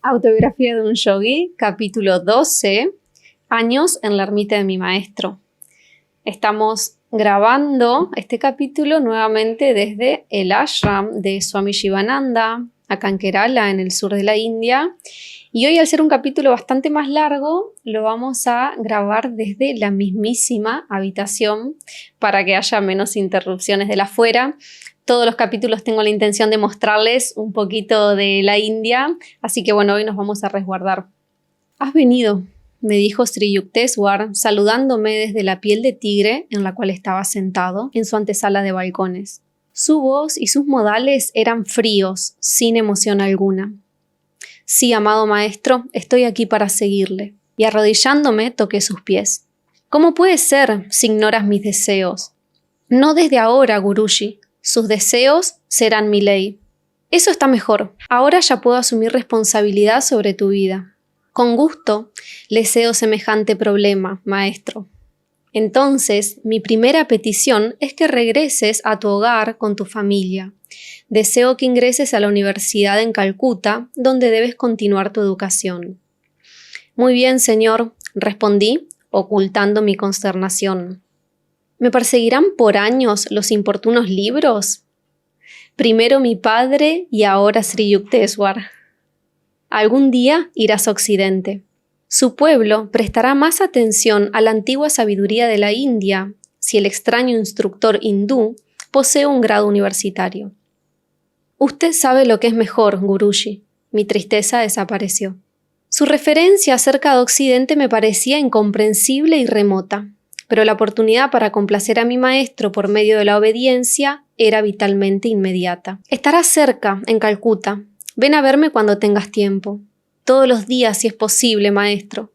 Autobiografía de un yogui, capítulo 12, años en la ermita de mi maestro. Estamos grabando este capítulo nuevamente desde el ashram de Swami Shivananda, acá en Kerala, en el sur de la India. Y hoy, al ser un capítulo bastante más largo, lo vamos a grabar desde la mismísima habitación para que haya menos interrupciones de la afuera. Todos los capítulos tengo la intención de mostrarles un poquito de la India, así que bueno, hoy nos vamos a resguardar. «Has venido», me dijo Sri Yukteswar, saludándome desde la piel de tigre en la cual estaba sentado en su antesala de balcones. Su voz y sus modales eran fríos, sin emoción alguna. «Sí, amado maestro, estoy aquí para seguirle», y arrodillándome toqué sus pies. «¿Cómo puede ser si ignoras mis deseos?» «No desde ahora, Guruji. Sus deseos serán mi ley». «Eso está mejor. Ahora ya puedo asumir responsabilidad sobre tu vida». «Con gusto le cedo semejante problema, maestro». «Entonces, mi primera petición es que regreses a tu hogar con tu familia. Deseo que ingreses a la universidad en Calcuta, donde debes continuar tu educación». «Muy bien, señor», respondí, ocultando mi consternación. «¿Me perseguirán por años los importunos libros? Primero mi padre y ahora Sri Yukteswar. Algún día irás a Occidente. Su pueblo prestará más atención a la antigua sabiduría de la India si el extraño instructor hindú posee un grado universitario». «Usted sabe lo que es mejor, Guruji». Mi tristeza desapareció. Su referencia acerca de Occidente me parecía incomprensible y remota, pero la oportunidad para complacer a mi maestro por medio de la obediencia era vitalmente inmediata. «Estarás cerca, en Calcuta. Ven a verme cuando tengas tiempo. Todos los días, si es posible, maestro.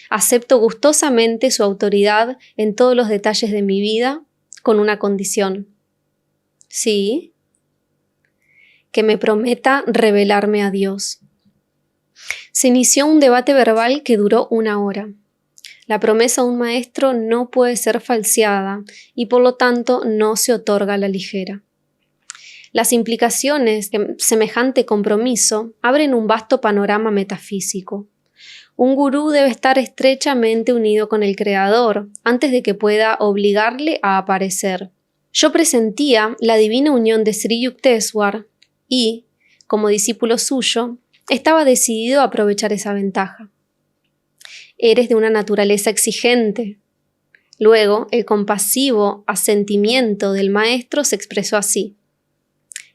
Acepto gustosamente su autoridad en todos los detalles de mi vida, con una condición». «¿Sí?» «Que me prometa revelarme a Dios». Se inició un debate verbal que duró 1 hora. La promesa de un maestro no puede ser falseada y por lo tanto no se otorga a la ligera. Las implicaciones de semejante compromiso abren un vasto panorama metafísico. Un gurú debe estar estrechamente unido con el Creador antes de que pueda obligarle a aparecer. Yo presentía la divina unión de Sri Yukteswar y, como discípulo suyo, estaba decidido a aprovechar esa ventaja. «Eres de una naturaleza exigente». Luego, el compasivo asentimiento del maestro se expresó así: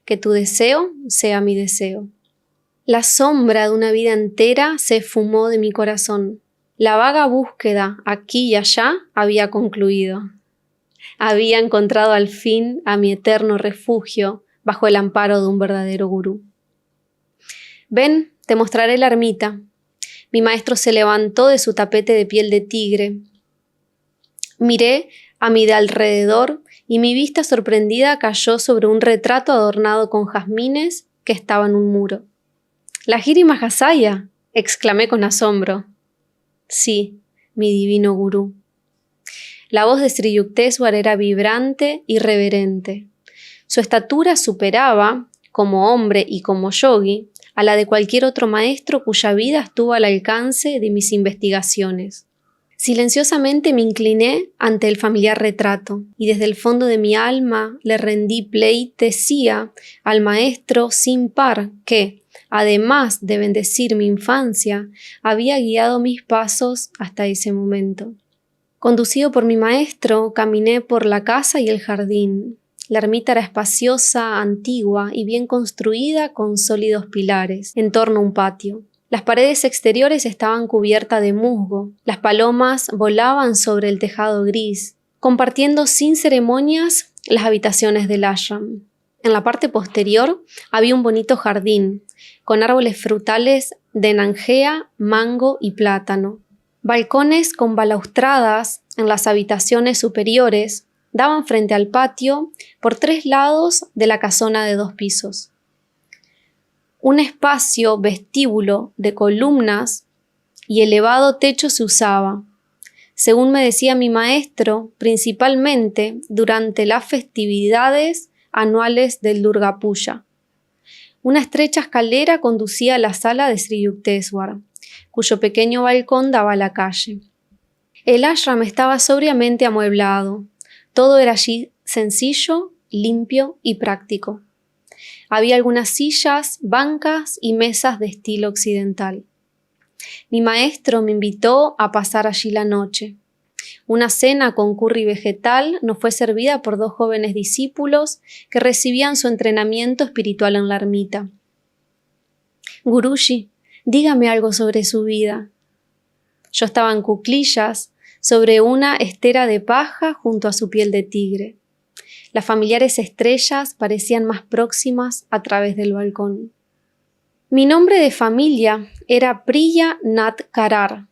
«Que tu deseo sea mi deseo». La sombra de una vida entera se esfumó de mi corazón. La vaga búsqueda aquí y allá había concluido. Había encontrado al fin a mi eterno refugio bajo el amparo de un verdadero gurú. «Ven, te mostraré la ermita». Mi maestro se levantó de su tapete de piel de tigre. Miré a mi de alrededor y mi vista sorprendida cayó sobre un retrato adornado con jazmines que estaba en un muro. «¿Lahiri Mahasaya?», exclamé con asombro. «Sí, mi divino gurú». La voz de Sri Yukteswar era vibrante y reverente. Su estatura superaba, como hombre y como yogi, a la de cualquier otro maestro cuya vida estuvo al alcance de mis investigaciones. Silenciosamente me incliné ante el familiar retrato y desde el fondo de mi alma le rendí pleitesía al maestro sin par que, además de bendecir mi infancia, había guiado mis pasos hasta ese momento. Conducido por mi maestro, caminé por la casa y el jardín. La ermita era espaciosa, antigua y bien construida con sólidos pilares, en torno a un patio. Las paredes exteriores estaban cubiertas de musgo. Las palomas volaban sobre el tejado gris, compartiendo sin ceremonias las habitaciones del ashram. En la parte posterior había un bonito jardín, con árboles frutales de nanjea, mango y plátano. Balcones con balaustradas en las habitaciones superiores daban frente al patio por 3 lados de la casona de 2 pisos. Un espacio vestíbulo de columnas y elevado techo se usaba, según me decía mi maestro, principalmente durante las festividades anuales del Durga Puja. Una estrecha escalera conducía a la sala de Sri Yukteswar, cuyo pequeño balcón daba a la calle. El ashram estaba sobriamente amueblado. Todo era allí sencillo, limpio y práctico. Había algunas sillas, bancas y mesas de estilo occidental. Mi maestro me invitó a pasar allí la noche. Una cena con curry vegetal nos fue servida por 2 jóvenes discípulos que recibían su entrenamiento espiritual en la ermita. Guruji, dígame algo sobre su vida. Yo estaba en cuclillas, sobre una estera de paja junto a su piel de tigre. Las familiares estrellas parecían más próximas a través del balcón. Mi nombre de familia era Priya Nath Karar.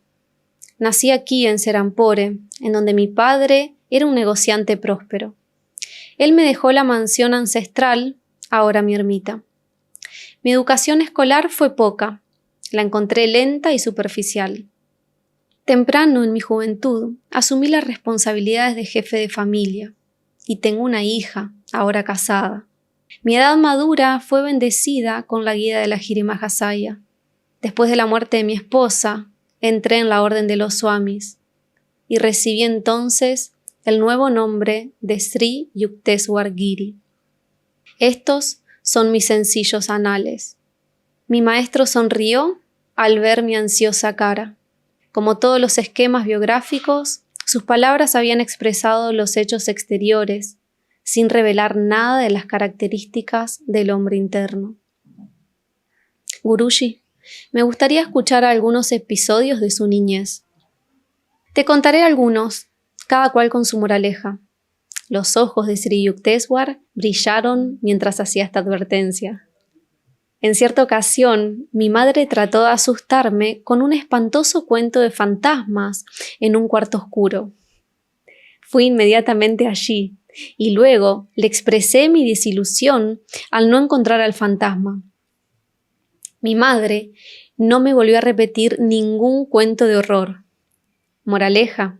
Nací aquí en Serampore, en donde mi padre era un negociante próspero. Él me dejó la mansión ancestral, ahora mi ermita. Mi educación escolar fue poca, la encontré lenta y superficial. Temprano en mi juventud asumí las responsabilidades de jefe de familia y tengo una hija, ahora casada. Mi edad madura fue bendecida con la guía de la Giri Mahasaya. Después de la muerte de mi esposa, entré en la orden de los Swamis y recibí entonces el nuevo nombre de Sri Yukteswar Giri. Estos son mis sencillos anales. Mi maestro sonrió al ver mi ansiosa cara. Como todos los esquemas biográficos, sus palabras habían expresado los hechos exteriores, sin revelar nada de las características del hombre interno. Guruji, me gustaría escuchar algunos episodios de su niñez. Te contaré algunos, cada cual con su moraleja. Los ojos de Sri Yukteswar brillaron mientras hacía esta advertencia. En cierta ocasión, mi madre trató de asustarme con un espantoso cuento de fantasmas en un cuarto oscuro. Fui inmediatamente allí y luego le expresé mi desilusión al no encontrar al fantasma. Mi madre no me volvió a repetir ningún cuento de horror. Moraleja,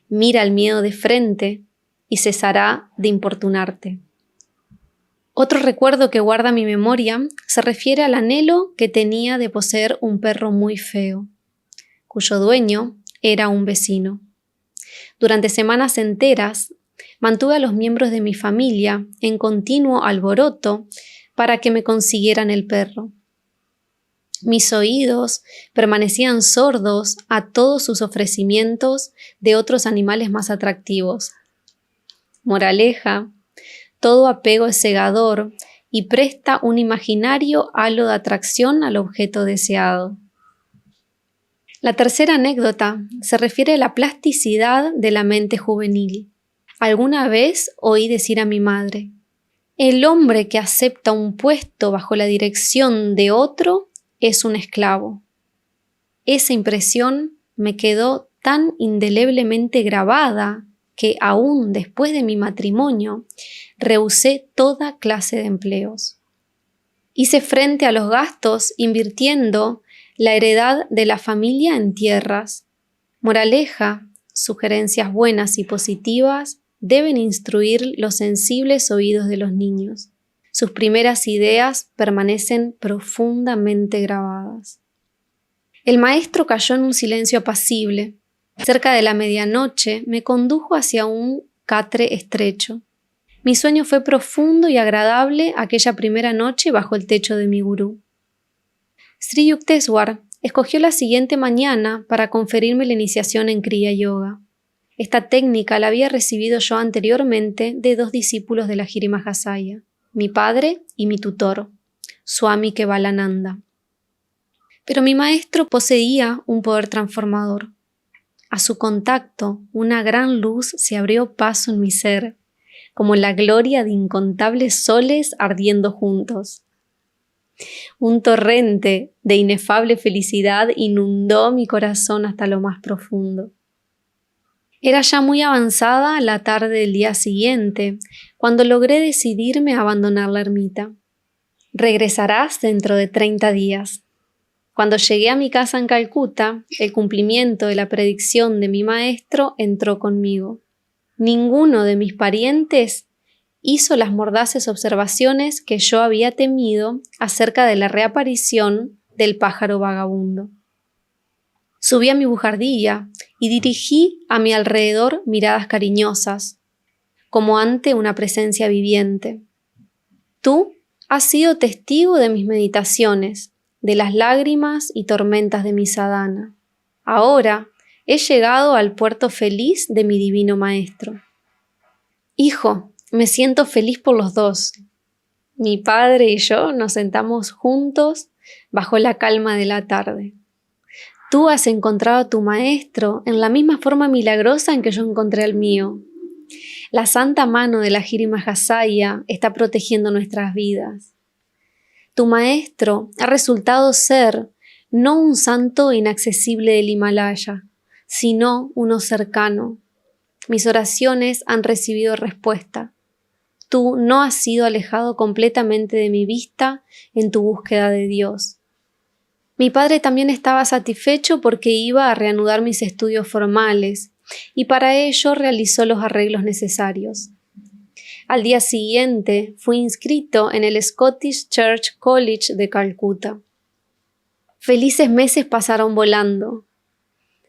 mira el miedo de frente y cesará de importunarte. Otro recuerdo que guarda mi memoria se refiere al anhelo que tenía de poseer un perro muy feo, cuyo dueño era un vecino. Durante semanas enteras mantuve a los miembros de mi familia en continuo alboroto para que me consiguieran el perro. Mis oídos permanecían sordos a todos sus ofrecimientos de otros animales más atractivos. Moraleja, todo apego es cegador y presta un imaginario halo de atracción al objeto deseado. La tercera anécdota se refiere a la plasticidad de la mente juvenil. Alguna vez oí decir a mi madre, el hombre que acepta un puesto bajo la dirección de otro es un esclavo. Esa impresión me quedó tan indeleblemente grabada que aún después de mi matrimonio rehusé toda clase de empleos. Hice frente a los gastos invirtiendo la heredad de la familia en tierras. Moraleja, sugerencias buenas y positivas deben instruir los sensibles oídos de los niños. Sus primeras ideas permanecen profundamente grabadas. El maestro cayó en un silencio apacible. Cerca de la medianoche me condujo hacia un catre estrecho. Mi sueño fue profundo y agradable aquella primera noche bajo el techo de mi gurú. Sri Yukteswar escogió la siguiente mañana para conferirme la iniciación en Kriya Yoga. Esta técnica la había recibido yo anteriormente de 2 discípulos de la Giri Mahasaya, mi padre y mi tutor, Swami Kevalananda. Pero mi maestro poseía un poder transformador. A su contacto, una gran luz se abrió paso en mi ser, como la gloria de incontables soles ardiendo juntos. Un torrente de inefable felicidad inundó mi corazón hasta lo más profundo. Era ya muy avanzada la tarde del día siguiente, cuando logré decidirme a abandonar la ermita. Regresarás dentro de 30 días. Cuando llegué a mi casa en Calcuta, el cumplimiento de la predicción de mi maestro entró conmigo. Ninguno de mis parientes hizo las mordaces observaciones que yo había temido acerca de la reaparición del pájaro vagabundo. Subí a mi bujardilla y dirigí a mi alrededor miradas cariñosas, como ante una presencia viviente. Tú has sido testigo de mis meditaciones, de las lágrimas y tormentas de mi sadhana. Ahora he llegado al puerto feliz de mi divino maestro. Hijo, me siento feliz por los dos. Mi padre y yo nos sentamos juntos bajo la calma de la tarde. Tú has encontrado a tu maestro en la misma forma milagrosa en que yo encontré al mío. La santa mano de la Jiri Mahasaya está protegiendo nuestras vidas. Tu maestro ha resultado ser no un santo inaccesible del Himalaya, sino uno cercano. Mis oraciones han recibido respuesta. Tú no has sido alejado completamente de mi vista en tu búsqueda de Dios. Mi padre también estaba satisfecho porque iba a reanudar mis estudios formales y para ello realizó los arreglos necesarios. Al día siguiente fui inscrito en el Scottish Church College de Calcuta. Felices meses pasaron volando.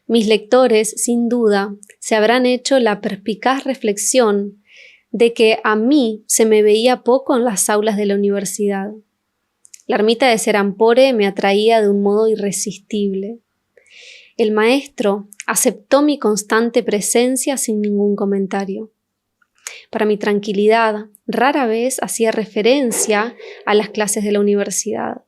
Mis lectores, sin duda, se habrán hecho la perspicaz reflexión de que a mí se me veía poco en las aulas de la universidad. La ermita de Serampore me atraía de un modo irresistible. El maestro aceptó mi constante presencia sin ningún comentario. Para mi tranquilidad, rara vez hacía referencia a las clases de la universidad.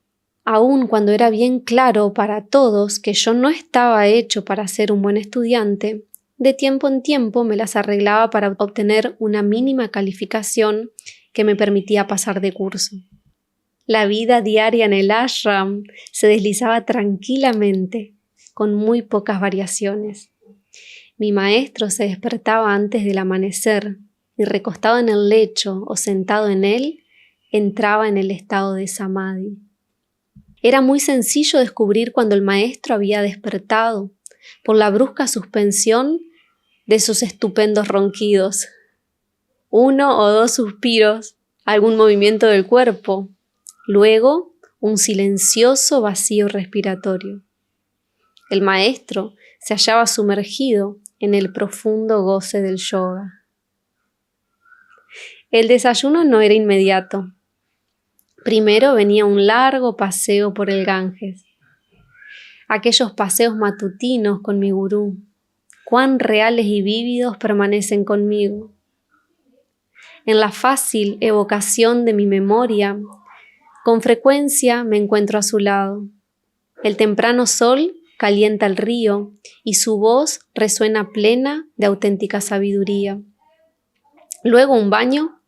Aun cuando era bien claro para todos que yo no estaba hecho para ser un buen estudiante, de tiempo en tiempo me las arreglaba para obtener una mínima calificación que me permitía pasar de curso. La vida diaria en el ashram se deslizaba tranquilamente, con muy pocas variaciones. Mi maestro se despertaba antes del amanecer y recostado en el lecho o sentado en él, entraba en el estado de samadhi. Era muy sencillo descubrir cuando el maestro había despertado por la brusca suspensión de sus estupendos ronquidos. 1 o 2 suspiros, algún movimiento del cuerpo, luego un silencioso vacío respiratorio. El maestro se hallaba sumergido en el profundo goce del yoga. El desayuno no era inmediato. Primero venía un largo paseo por el Ganges. Aquellos paseos matutinos con mi gurú, cuán reales y vívidos permanecen conmigo. En la fácil evocación de mi memoria, con frecuencia me encuentro a su lado. El temprano sol calienta el río y su voz resuena plena de auténtica sabiduría. Luego un baño,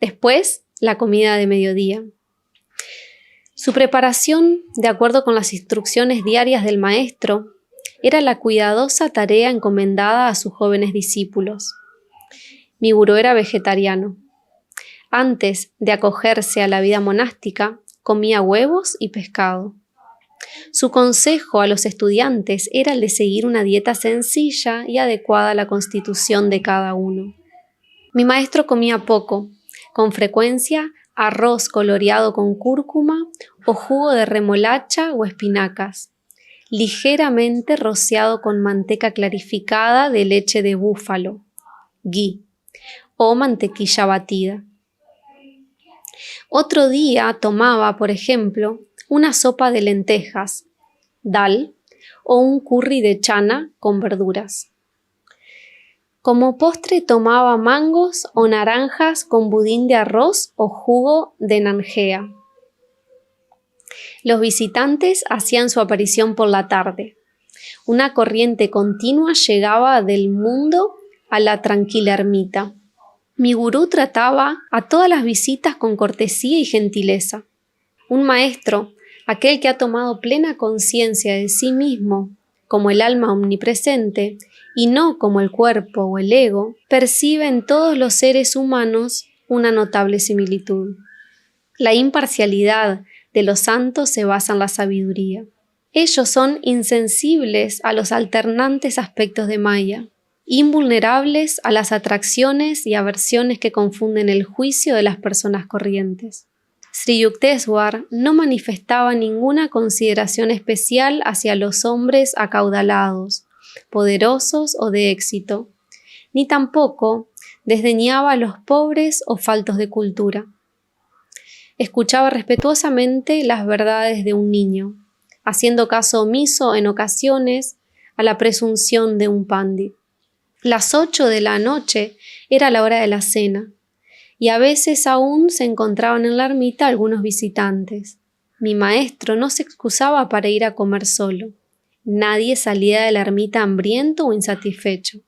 después la comida de mediodía. Su preparación, de acuerdo con las instrucciones diarias del maestro, era la cuidadosa tarea encomendada a sus jóvenes discípulos. Mi gurú era vegetariano. Antes de acogerse a la vida monástica, comía huevos y pescado. Su consejo a los estudiantes era el de seguir una dieta sencilla y adecuada a la constitución de cada uno. Mi maestro comía poco, con frecuencia arroz coloreado con cúrcuma o jugo de remolacha o espinacas, ligeramente rociado con manteca clarificada de leche de búfalo, ghee, o mantequilla batida. Otro día tomaba, por ejemplo, una sopa de lentejas, dal, o un curry de chana con verduras. Como postre tomaba mangos o naranjas con budín de arroz o jugo de nanjea. Los visitantes hacían su aparición por la tarde. Una corriente continua llegaba del mundo a la tranquila ermita. Mi gurú trataba a todas las visitas con cortesía y gentileza. Un maestro, aquel que ha tomado plena conciencia de sí mismo como el alma omnipresente y no como el cuerpo o el ego, percibe en todos los seres humanos una notable similitud. La imparcialidad de los santos se basa en la sabiduría. Ellos son insensibles a los alternantes aspectos de Maya invulnerables a las atracciones y aversiones que confunden el juicio de las personas corrientes. Sri Yukteswar no manifestaba ninguna consideración especial hacia los hombres acaudalados, poderosos o de éxito, ni tampoco desdeñaba a los pobres o faltos de cultura. Escuchaba respetuosamente las verdades de un niño, haciendo caso omiso en ocasiones a la presunción de un pandit. Las 8 de la noche era la hora de la cena, y a veces aún se encontraban en la ermita algunos visitantes. Mi maestro no se excusaba para ir a comer solo. Nadie salía de la ermita hambriento o insatisfecho.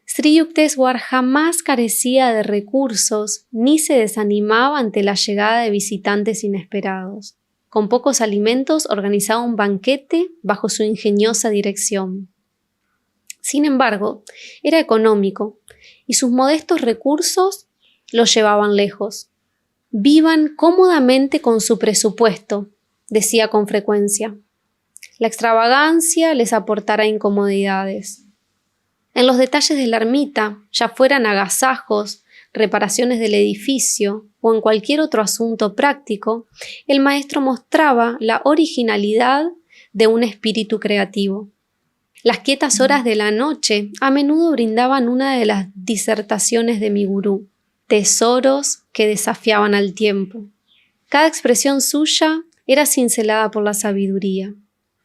Sri Yukteswar jamás carecía de recursos ni se desanimaba ante la llegada de visitantes inesperados. Con pocos alimentos organizaba un banquete bajo su ingeniosa dirección. Sin embargo, era económico y sus modestos recursos los llevaban lejos. «Vivan cómodamente con su presupuesto», decía con frecuencia. «La extravagancia les aportará incomodidades». En los detalles de la ermita, ya fueran agasajos, reparaciones del edificio o en cualquier otro asunto práctico, el maestro mostraba la originalidad de un espíritu creativo. Las quietas horas de la noche a menudo brindaban una de las disertaciones de mi gurú, tesoros que desafiaban al tiempo. Cada expresión suya era cincelada por la sabiduría.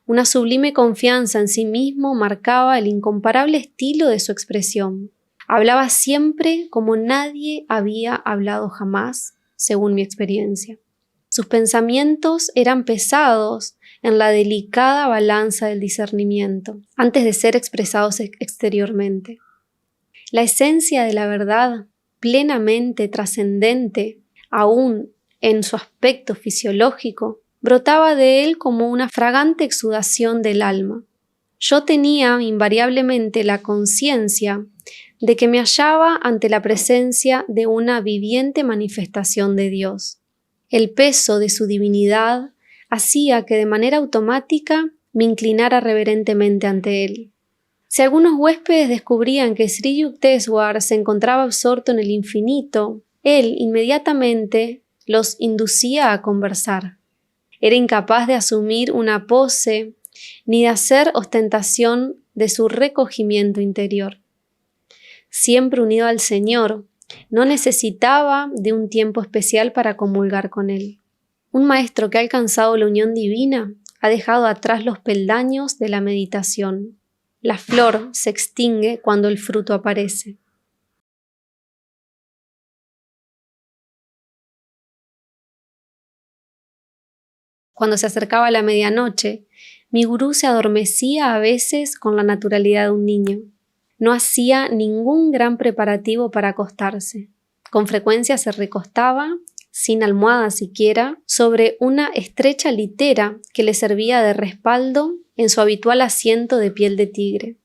Una sublime confianza en sí mismo marcaba el incomparable estilo de su expresión. Hablaba siempre como nadie había hablado jamás, según mi experiencia. Sus pensamientos eran pesados en la delicada balanza del discernimiento, antes de ser expresados exteriormente. La esencia de la verdad, plenamente trascendente, aún en su aspecto fisiológico, brotaba de él como una fragante exudación del alma. Yo tenía invariablemente la conciencia de que me hallaba ante la presencia de una viviente manifestación de Dios. El peso de su divinidad hacía que de manera automática me inclinara reverentemente ante él. Si algunos huéspedes descubrían que Sri Yukteswar se encontraba absorto en el infinito, él inmediatamente los inducía a conversar. Era incapaz de asumir una pose ni de hacer ostentación de su recogimiento interior. Siempre unido al Señor, no necesitaba de un tiempo especial para comulgar con Él. Un maestro que ha alcanzado la unión divina ha dejado atrás los peldaños de la meditación. La flor se extingue cuando el fruto aparece. Cuando se acercaba la medianoche, mi gurú se adormecía a veces con la naturalidad de un niño. No hacía ningún gran preparativo para acostarse. Con frecuencia se recostaba, sin almohada siquiera, sobre una estrecha litera que le servía de respaldo en su habitual asiento de piel de tigre.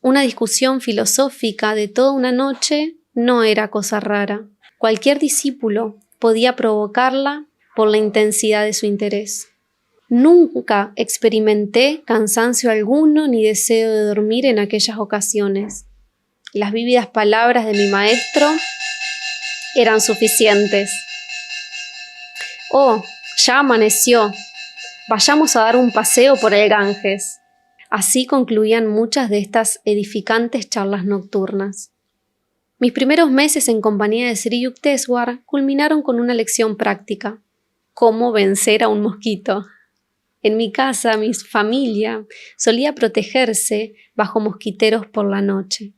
Una discusión filosófica de toda una noche no era cosa rara. Cualquier discípulo podía provocarla por la intensidad de su interés. Nunca experimenté cansancio alguno ni deseo de dormir en aquellas ocasiones. Las vívidas palabras de mi maestro eran suficientes. «Oh, ya amaneció. Vayamos a dar un paseo por el Ganges». Así concluían muchas de estas edificantes charlas nocturnas. Mis primeros meses en compañía de Sri Yukteswar culminaron con una lección práctica: cómo vencer a un mosquito. En mi casa, mi familia solía protegerse bajo mosquiteros por la noche.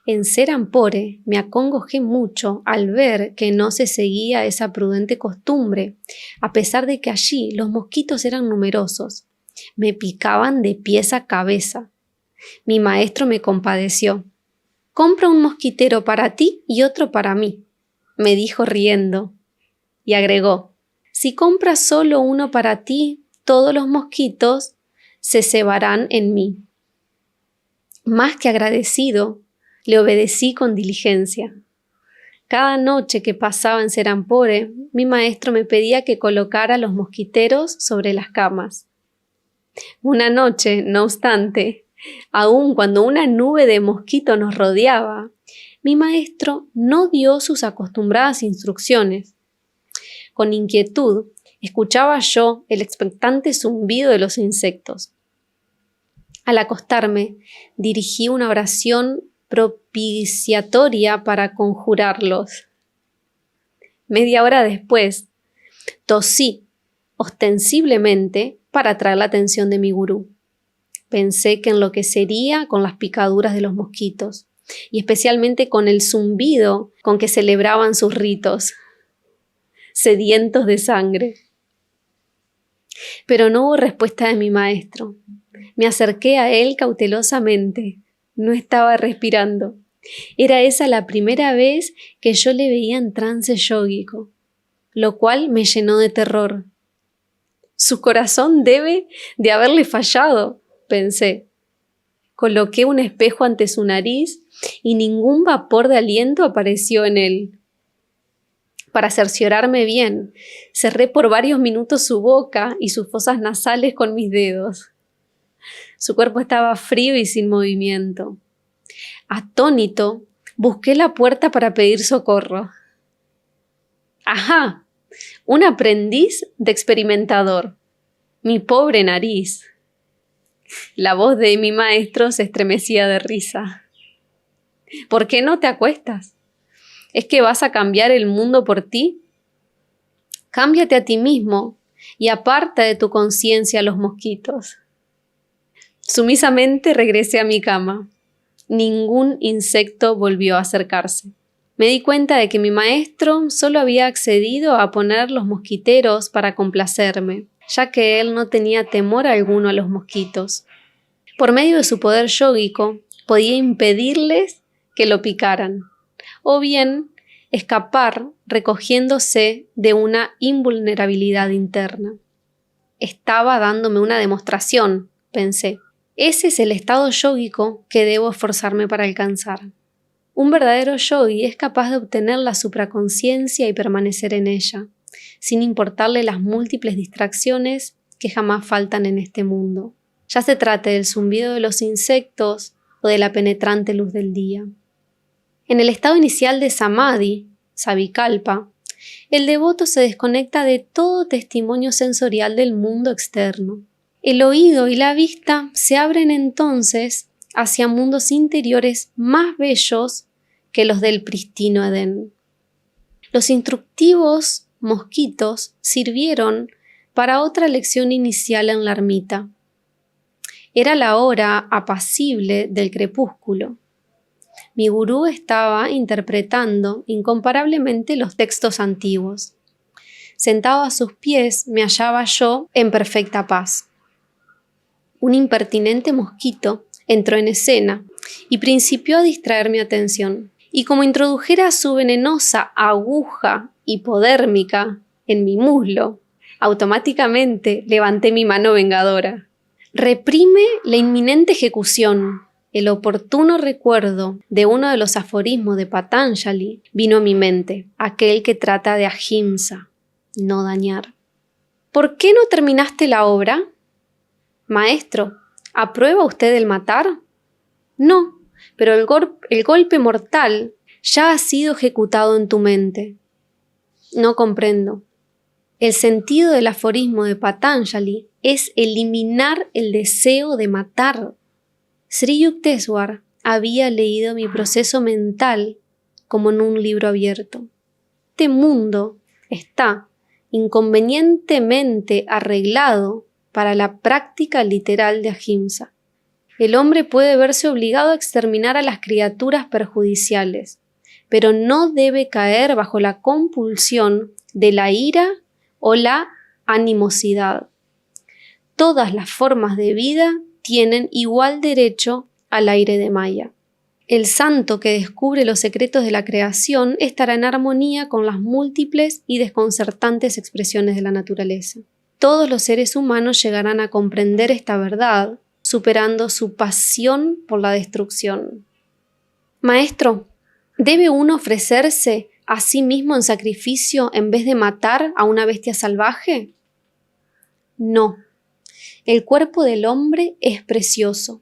En Serampore me acongojé mucho al ver que no se seguía esa prudente costumbre, a pesar de que allí los mosquitos eran numerosos. Me picaban de pies a cabeza. Mi maestro me compadeció. «Compra un mosquitero para ti y otro para mí», me dijo riendo. Y agregó: «Si compras solo uno para ti, todos los mosquitos se cebarán en mí». Más que agradecido, le obedecí con diligencia. Cada noche que pasaba en Serampore, mi maestro me pedía que colocara los mosquiteros sobre las camas. Una noche, no obstante, Aun cuando una nube de mosquitos nos rodeaba, mi maestro no dio sus acostumbradas instrucciones. Con inquietud, escuchaba yo el expectante zumbido de los insectos. Al acostarme, dirigí una oración propiciatoria para conjurarlos. Media hora después, tosí ostensiblemente para atraer la atención de mi gurú. Pensé que enloquecería con las picaduras de los mosquitos, y especialmente con el zumbido con que celebraban sus ritos, sedientos de sangre. Pero no hubo respuesta de mi maestro. Me acerqué a él cautelosamente. No estaba respirando. Era esa la primera vez que yo le veía en trance yógico, lo cual me llenó de terror. Su corazón debe de haberle fallado, pensé. Coloqué un espejo ante su nariz y ningún vapor de aliento apareció en él. Para cerciorarme bien, cerré por varios minutos su boca y sus fosas nasales con mis dedos. Su cuerpo estaba frío y sin movimiento. Atónito, busqué la puerta para pedir socorro. ¡Ajá! Un aprendiz de experimentador. Mi pobre nariz. La voz de mi maestro se estremecía de risa. ¿Por qué no te acuestas? ¿Es que vas a cambiar el mundo por ti? Cámbiate a ti mismo y aparta de tu conciencia a los mosquitos. Sumisamente regresé a mi cama. Ningún insecto volvió a acercarse. Me di cuenta de que mi maestro solo había accedido a poner los mosquiteros para complacerme, ya que él no tenía temor alguno a los mosquitos. Por medio de su poder yógico, podía impedirles que lo picaran, o bien escapar recogiéndose de una invulnerabilidad interna. Estaba dándome una demostración, pensé. Ese es el estado yógico que debo esforzarme para alcanzar. Un verdadero yogi es capaz de obtener la supraconsciencia y permanecer en ella, sin importarle las múltiples distracciones que jamás faltan en este mundo, ya se trate del zumbido de los insectos o de la penetrante luz del día. En el estado inicial de samadhi, savikalpa, el devoto se desconecta de todo testimonio sensorial del mundo externo. El oído y la vista se abren entonces hacia mundos interiores más bellos que los del pristino Edén. Los instructivos mosquitos sirvieron para otra lección inicial en la ermita. Era la hora apacible del crepúsculo. Mi gurú estaba interpretando incomparablemente los textos antiguos. Sentado a sus pies me hallaba yo en perfecta paz. Un impertinente mosquito entró en escena y principió a distraer mi atención. Y como introdujera su venenosa aguja hipodérmica en mi muslo, automáticamente levanté mi mano vengadora. Reprime la inminente ejecución. El oportuno recuerdo de uno de los aforismos de Patanjali vino a mi mente, aquel que trata de ahimsa, no dañar. ¿Por qué no terminaste la obra? Maestro, ¿aprueba usted el matar? No, pero el golpe mortal ya ha sido ejecutado en tu mente. No comprendo. El sentido del aforismo de Patanjali es eliminar el deseo de matar. Sri Yukteswar había leído mi proceso mental como en un libro abierto. Este mundo está inconvenientemente arreglado para la práctica literal de ahimsa. El hombre puede verse obligado a exterminar a las criaturas perjudiciales, pero no debe caer bajo la compulsión de la ira o la animosidad. Todas las formas de vida tienen igual derecho al aire de Maya. El santo que descubre los secretos de la creación estará en armonía con las múltiples y desconcertantes expresiones de la naturaleza. Todos los seres humanos llegarán a comprender esta verdad, superando su pasión por la destrucción. Maestro, ¿debe uno ofrecerse a sí mismo en sacrificio en vez de matar a una bestia salvaje? No. El cuerpo del hombre es precioso.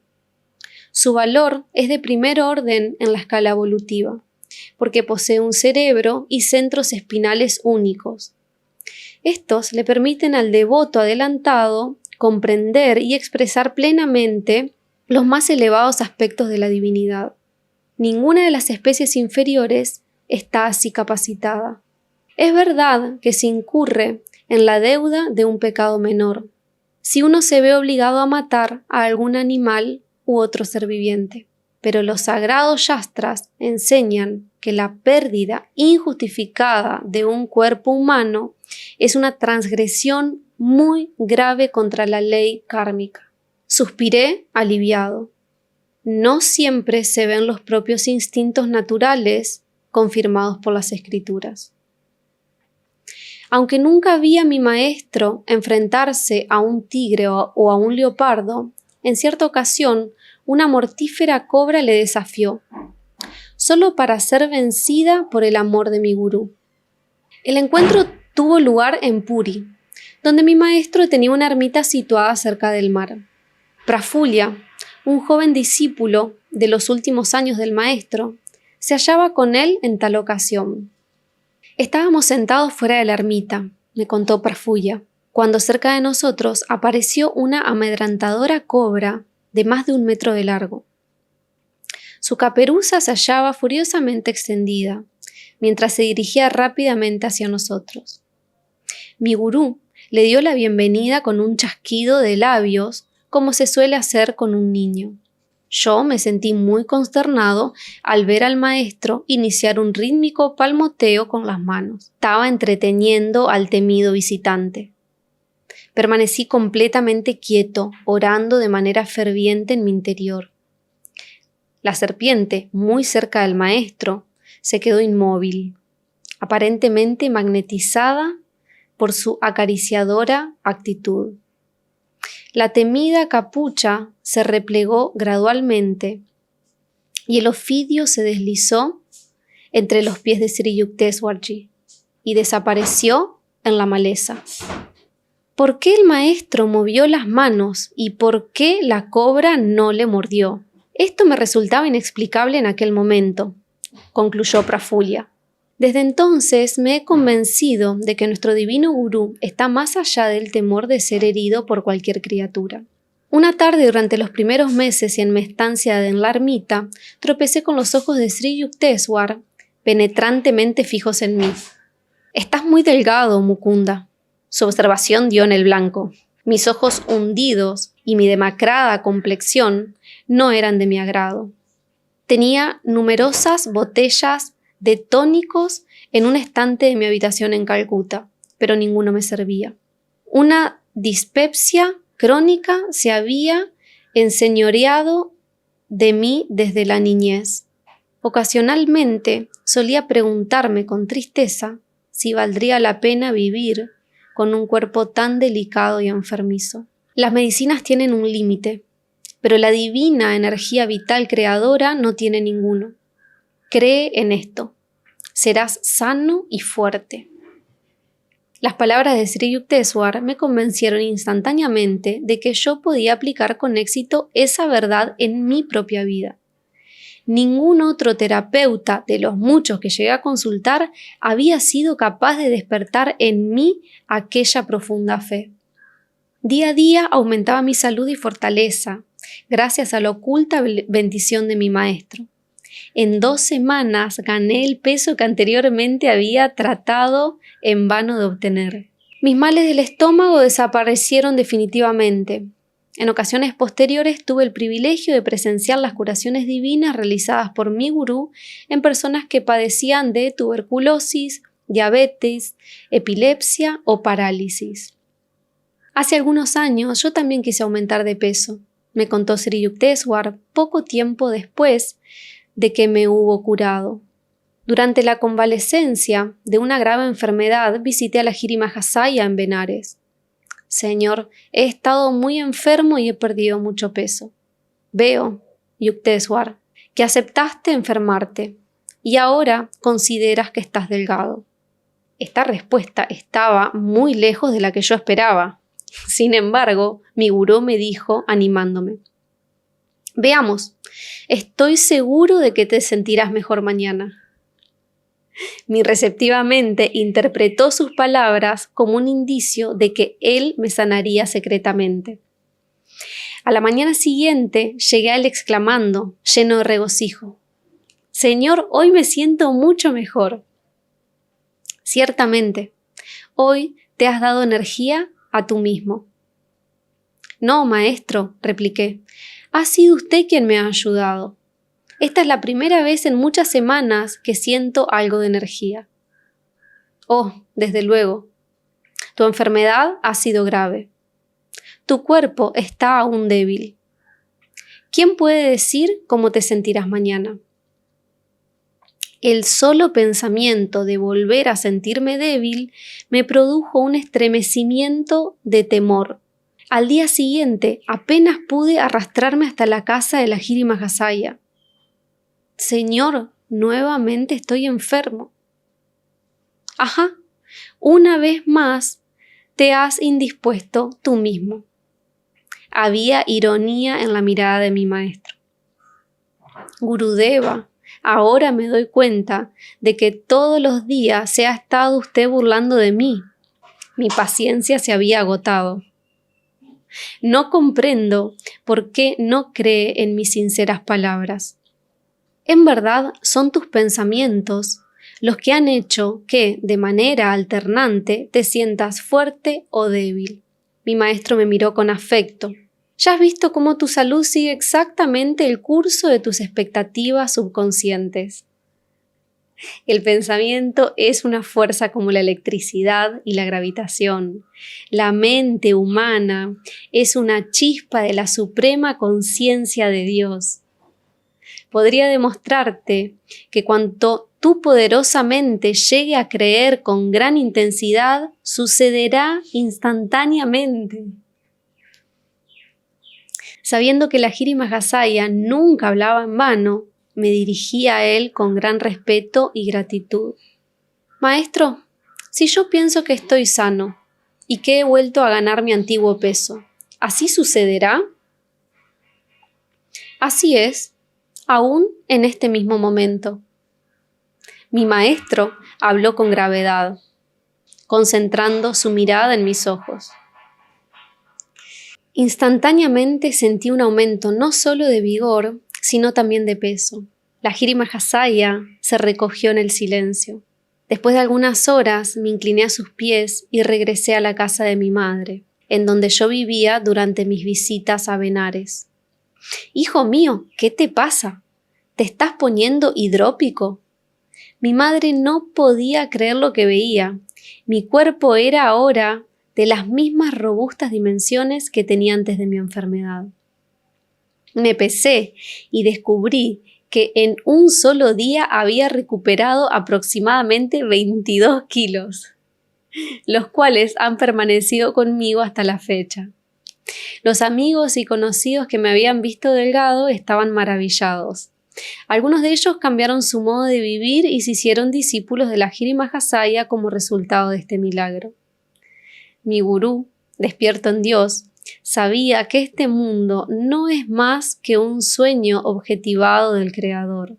Su valor es de primer orden en la escala evolutiva, porque posee un cerebro y centros espinales únicos. Estos le permiten al devoto adelantado comprender y expresar plenamente los más elevados aspectos de la divinidad. Ninguna de las especies inferiores está así capacitada. Es verdad que se incurre en la deuda de un pecado menor, si uno se ve obligado a matar a algún animal u otro ser viviente. Pero los sagrados yastras enseñan que la pérdida injustificada de un cuerpo humano es una transgresión muy grave contra la ley kármica. Suspiré aliviado. No siempre se ven los propios instintos naturales confirmados por las escrituras. Aunque nunca vi a mi maestro enfrentarse a un tigre o a un leopardo, en cierta ocasión una mortífera cobra le desafió, solo para ser vencida por el amor de mi gurú. El encuentro tuvo lugar en Puri, donde mi maestro tenía una ermita situada cerca del mar. Prafulya, un joven discípulo de los últimos años del maestro, se hallaba con él en tal ocasión. Estábamos sentados fuera de la ermita, me contó Prafulya, cuando cerca de nosotros apareció una amedrentadora cobra de más de 1 metro de largo. Su caperuza se hallaba furiosamente extendida, mientras se dirigía rápidamente hacia nosotros. Mi gurú le dio la bienvenida con un chasquido de labios, como se suele hacer con un niño. Yo me sentí muy consternado al ver al maestro iniciar un rítmico palmoteo con las manos. Estaba entreteniendo al temido visitante. Permanecí completamente quieto, orando de manera ferviente en mi interior. La serpiente, muy cerca del maestro, se quedó inmóvil, aparentemente magnetizada por su acariciadora actitud. La temida capucha se replegó gradualmente y el ofidio se deslizó entre los pies de Sri Yukteswarji y desapareció en la maleza. ¿Por qué el maestro movió las manos y por qué la cobra no le mordió? Esto me resultaba inexplicable en aquel momento, concluyó Prafulya. Desde entonces me he convencido de que nuestro divino gurú está más allá del temor de ser herido por cualquier criatura. Una tarde durante los primeros meses y en mi estancia en la ermita, tropecé con los ojos de Sri Yukteswar penetrantemente fijos en mí. «Estás muy delgado, Mukunda». Su observación dio en el blanco. Mis ojos hundidos y mi demacrada complexión no eran de mi agrado. Tenía numerosas botellas de tónicos en un estante de mi habitación en Calcuta, pero ninguno me servía. Una dispepsia crónica se había enseñoreado de mí desde la niñez. Ocasionalmente solía preguntarme con tristeza si valdría la pena vivir con un cuerpo tan delicado y enfermizo. Las medicinas tienen un límite, pero la divina energía vital creadora no tiene ninguno. Cree en esto. Serás sano y fuerte. Las palabras de Sri Yukteswar me convencieron instantáneamente de que yo podía aplicar con éxito esa verdad en mi propia vida. Ningún otro terapeuta de los muchos que llegué a consultar había sido capaz de despertar en mí aquella profunda fe. Día a día aumentaba mi salud y fortaleza, gracias a la oculta bendición de mi maestro. En 2 semanas gané el peso que anteriormente había tratado en vano de obtener. Mis males del estómago desaparecieron definitivamente. En ocasiones posteriores tuve el privilegio de presenciar las curaciones divinas realizadas por mi gurú en personas que padecían de tuberculosis, diabetes, epilepsia o parálisis. Hace algunos años yo también quise aumentar de peso, me contó Sri Yukteswar poco tiempo después de que me hubo curado. Durante la convalecencia de una grave enfermedad visité a la Giri Mahasaya en Benares. Señor, he estado muy enfermo y he perdido mucho peso. Veo, Yukteswar, que aceptaste enfermarte y ahora consideras que estás delgado. Esta respuesta estaba muy lejos de la que yo esperaba. Sin embargo, mi gurú me dijo, animándome: Veamos, estoy seguro de que te sentirás mejor mañana. Mi receptiva mente interpretó sus palabras como un indicio de que él me sanaría secretamente. A la mañana siguiente llegué a él exclamando, lleno de regocijo: «Señor, hoy me siento mucho mejor». «Ciertamente, hoy te has dado energía a tú mismo». «No, maestro», repliqué, «ha sido usted quien me ha ayudado. Esta es la primera vez en muchas semanas que siento algo de energía». «Oh, desde luego. Tu enfermedad ha sido grave. Tu cuerpo está aún débil. ¿Quién puede decir cómo te sentirás mañana?» El solo pensamiento de volver a sentirme débil me produjo un estremecimiento de temor. Al día siguiente apenas pude arrastrarme hasta la casa de la Giri Mahasaya. «Señor, nuevamente estoy enfermo». «Ajá, una vez más te has indispuesto tú mismo». Había ironía en la mirada de mi maestro. «Gurudeva, ahora me doy cuenta de que todos los días se ha estado usted burlando de mí». Mi paciencia se había agotado. «No comprendo por qué no cree en mis sinceras palabras. En verdad son tus pensamientos los que han hecho que, de manera alternante, te sientas fuerte o débil». Mi maestro me miró con afecto. «¿Ya has visto cómo tu salud sigue exactamente el curso de tus expectativas subconscientes?» El pensamiento es una fuerza como la electricidad y la gravitación. La mente humana es una chispa de la suprema conciencia de Dios. Podría demostrarte que cuanto tú poderosamente llegue a creer con gran intensidad, sucederá instantáneamente. Sabiendo que la Giri Mahasaya nunca hablaba en vano, me dirigí a él con gran respeto y gratitud. «Maestro, si yo pienso que estoy sano y que he vuelto a ganar mi antiguo peso, ¿así sucederá?» «Así es, aún en este mismo momento». Mi maestro habló con gravedad, concentrando su mirada en mis ojos. Instantáneamente sentí un aumento no solo de vigor, sino también de peso. La Giri Mahasaya se recogió en el silencio. Después de algunas horas me incliné a sus pies y regresé a la casa de mi madre, en donde yo vivía durante mis visitas a Benares. «Hijo mío, ¿qué te pasa? ¿Te estás poniendo hidrópico?» Mi madre no podía creer lo que veía. Mi cuerpo era ahora de las mismas robustas dimensiones que tenía antes de mi enfermedad. Me pesé y descubrí que en un solo día había recuperado aproximadamente 22 kilos, los cuales han permanecido conmigo hasta la fecha. Los amigos y conocidos que me habían visto delgado estaban maravillados. Algunos de ellos cambiaron su modo de vivir y se hicieron discípulos de la Giri Mahasaya como resultado de este milagro. Mi gurú, despierto en Dios, sabía que este mundo no es más que un sueño objetivado del Creador.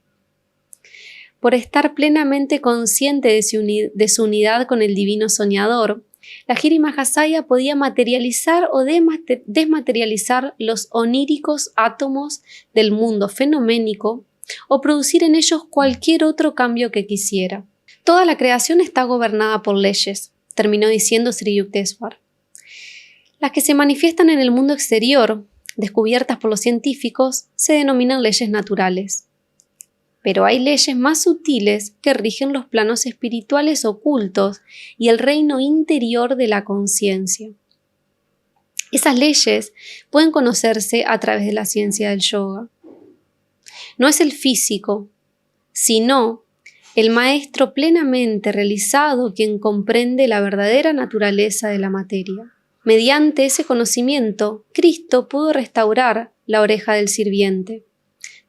Por estar plenamente consciente de su unidad con el divino soñador, la Giri Mahasaya podía materializar o desmaterializar los oníricos átomos del mundo fenoménico o producir en ellos cualquier otro cambio que quisiera. Toda la creación está gobernada por leyes, terminó diciendo Sri Yukteswar. Las que se manifiestan en el mundo exterior, descubiertas por los científicos, se denominan leyes naturales. Pero hay leyes más sutiles que rigen los planos espirituales ocultos y el reino interior de la conciencia. Esas leyes pueden conocerse a través de la ciencia del yoga. No es el físico, sino el maestro plenamente realizado quien comprende la verdadera naturaleza de la materia. Mediante ese conocimiento, Cristo pudo restaurar la oreja del sirviente,